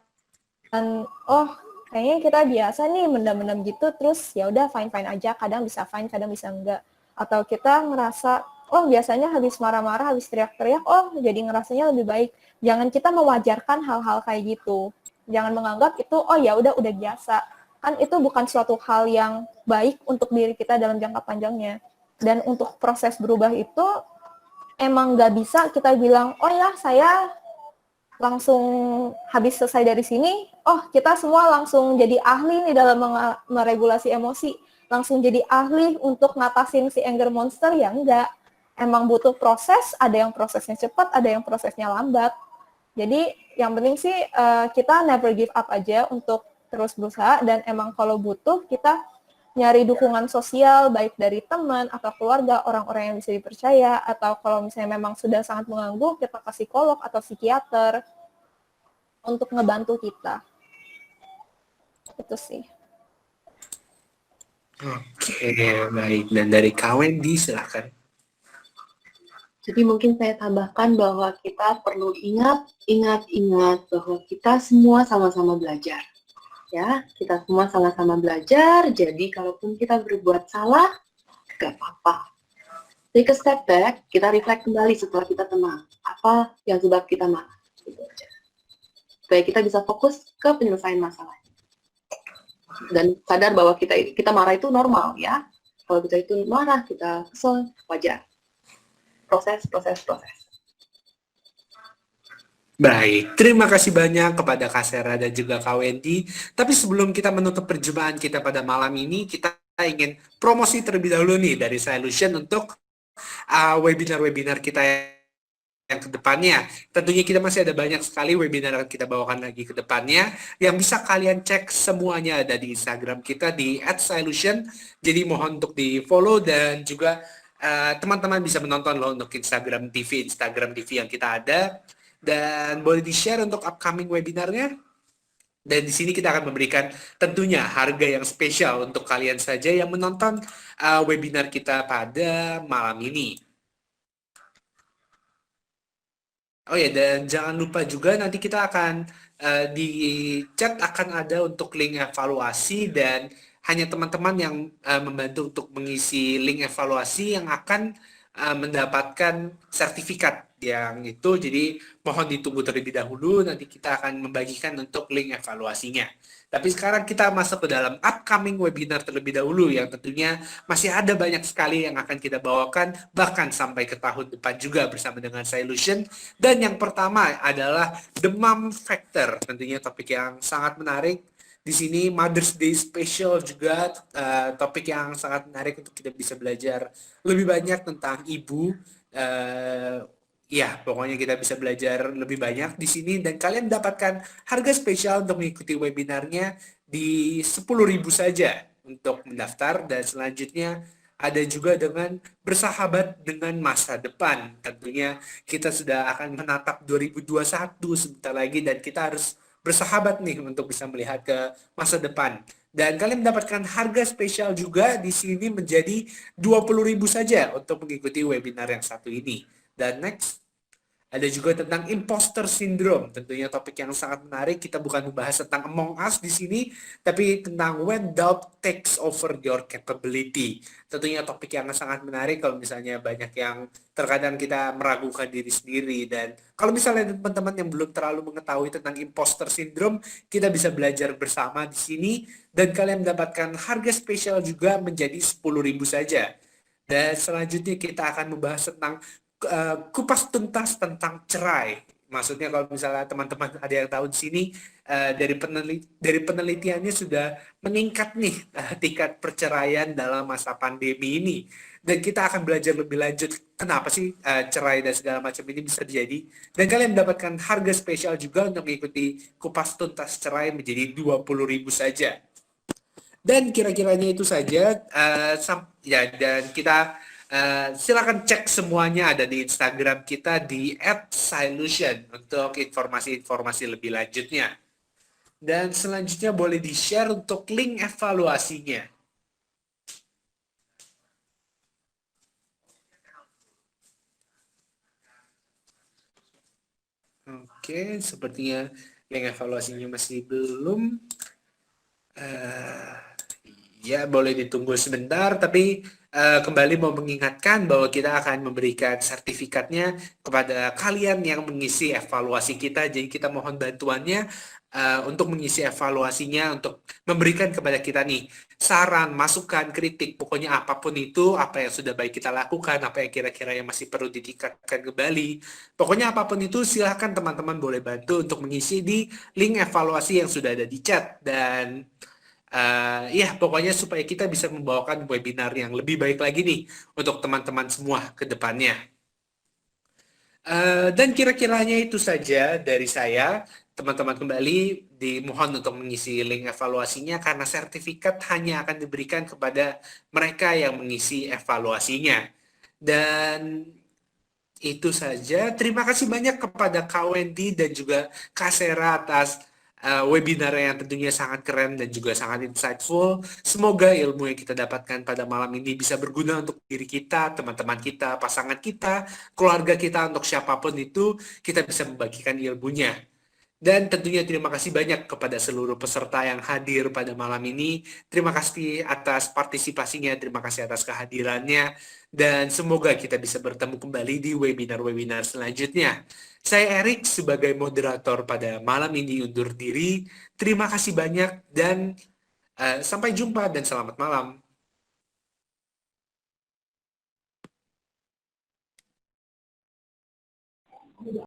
kayaknya kita biasa nih mendam-mendam gitu, terus ya udah fine-fine aja, kadang bisa fine, kadang bisa enggak. Atau kita ngerasa, biasanya habis marah-marah, habis teriak-teriak, jadi ngerasanya lebih baik. Jangan kita mewajarkan hal-hal kayak gitu. Jangan menganggap itu, ya udah biasa. Kan itu bukan suatu hal yang baik untuk diri kita dalam jangka panjangnya. Dan untuk proses berubah itu, emang nggak bisa kita bilang, ya saya langsung habis selesai dari sini, kita semua langsung jadi ahli nih dalam meregulasi emosi, langsung jadi ahli untuk ngatasin si anger monster, ya enggak. Emang butuh proses, ada yang prosesnya cepat, ada yang prosesnya lambat. Jadi yang penting sih kita never give up aja untuk terus berusaha, dan emang kalau butuh kita nyari dukungan sosial, baik dari teman atau keluarga, orang-orang yang bisa dipercaya, atau kalau misalnya memang sudah sangat mengganggu, kita ke psikolog atau psikiater. untuk ngebantu kita. Itu sih. Oke, baik. Dan dari Kak Wendy, silakan. Jadi mungkin saya tambahkan bahwa kita perlu ingat bahwa kita semua sama-sama belajar. Ya, kita semua sama-sama belajar, jadi kalaupun kita berbuat salah, gak apa-apa. Take a step back, kita reflect kembali setelah kita tenang. Apa yang sebab kita marah? Gitu aja. Supaya kita bisa fokus ke penyelesaian masalah. Dan sadar bahwa kita marah itu normal ya. Kalau kita itu marah, kita kesel, wajar. Proses. Baik, terima kasih banyak kepada Kak Sera dan juga Kak Wendy. Tapi sebelum kita menutup perjumpaan kita pada malam ini, kita ingin promosi terlebih dahulu nih dari Solution untuk webinar-webinar kita yang ke depannya. Tentunya kita masih ada banyak sekali webinar yang kita bawakan lagi ke depannya, yang bisa kalian cek semuanya ada di Instagram kita di @solution. Jadi mohon untuk di-follow dan juga teman-teman bisa menonton loh untuk Instagram TV yang kita ada. Dan boleh di-share untuk upcoming webinarnya. Dan di sini kita akan memberikan tentunya harga yang spesial untuk kalian saja yang menonton webinar kita pada malam ini. Oh ya, dan jangan lupa juga nanti kita akan di chat akan ada untuk link evaluasi dan hanya teman-teman yang membantu untuk mengisi link evaluasi yang akan mendapatkan sertifikat yang itu. Jadi mohon ditunggu terlebih dahulu, nanti kita akan membagikan untuk link evaluasinya. Tapi sekarang kita masuk ke dalam upcoming webinar terlebih dahulu yang tentunya masih ada banyak sekali yang akan kita bawakan bahkan sampai ke tahun depan juga bersama dengan Solution. Dan yang pertama adalah demam factor, tentunya topik yang sangat menarik. Di sini Mother's Day special juga topik yang sangat menarik untuk kita bisa belajar lebih banyak tentang ibu. Ya, pokoknya kita bisa belajar lebih banyak di sini dan kalian mendapatkan harga spesial untuk mengikuti webinarnya di 10.000 saja untuk mendaftar dan selanjutnya ada juga dengan bersahabat dengan masa depan. Tentunya kita sudah akan menatap 2021 sebentar lagi dan kita harus bersahabat nih untuk bisa melihat ke masa depan. Dan kalian mendapatkan harga spesial juga di sini menjadi 20.000 saja untuk mengikuti webinar yang satu ini. Dan next, ada juga tentang imposter syndrome, tentunya topik yang sangat menarik. Kita bukan membahas tentang Among Us di sini, tapi tentang when doubt takes over your capability. Tentunya topik yang sangat menarik kalau misalnya banyak yang terkadang kita meragukan diri sendiri. Dan kalau misalnya teman-teman yang belum terlalu mengetahui tentang imposter syndrome, kita bisa belajar bersama di sini. Dan kalian mendapatkan harga spesial juga menjadi 10.000 saja. Dan selanjutnya kita akan membahas tentang kupas tuntas tentang cerai. Maksudnya kalau misalnya teman-teman ada yang tahu di sini dari penelitiannya sudah meningkat nih tingkat perceraian dalam masa pandemi ini. Dan kita akan belajar lebih lanjut kenapa sih cerai dan segala macam ini bisa terjadi. Dan kalian mendapatkan harga spesial juga untuk mengikuti kupas tuntas cerai menjadi 20.000 saja. Dan kira-kiranya itu saja ya, dan kita silakan cek semuanya ada di Instagram kita di @solution untuk informasi-informasi lebih lanjutnya. Dan selanjutnya boleh di-share untuk link evaluasinya. Oke, sepertinya link evaluasinya masih belum. Ya, boleh ditunggu sebentar, tapi kembali mau mengingatkan bahwa kita akan memberikan sertifikatnya kepada kalian yang mengisi evaluasi kita. Jadi kita mohon bantuannya untuk mengisi evaluasinya, untuk memberikan kepada kita nih saran, masukan, kritik, pokoknya apapun itu, apa yang sudah baik kita lakukan, apa yang kira-kira yang masih perlu ditingkatkan kembali. Pokoknya apapun itu silahkan teman-teman boleh bantu untuk mengisi di link evaluasi yang sudah ada di chat. Dan ya, pokoknya supaya kita bisa membawakan webinar yang lebih baik lagi nih untuk teman-teman semua ke depannya. Dan kira-kiranya itu saja dari saya. Teman-teman kembali dimohon untuk mengisi link evaluasinya karena sertifikat hanya akan diberikan kepada mereka yang mengisi evaluasinya. Dan Itu saja. Terima kasih banyak kepada Kak Wendy dan juga Kak Sera atas webinar yang tentunya sangat keren dan juga sangat insightful. Semoga ilmu yang kita dapatkan pada malam ini bisa berguna untuk diri kita, teman-teman kita, pasangan kita, keluarga kita, untuk siapapun itu, kita bisa membagikan ilmunya. Dan tentunya terima kasih banyak kepada seluruh peserta yang hadir pada malam ini. Terima kasih atas partisipasinya, terima kasih atas kehadirannya, dan semoga kita bisa bertemu kembali di webinar-webinar selanjutnya. Saya Erik sebagai moderator pada malam ini undur diri. Terima kasih banyak dan sampai jumpa dan selamat malam.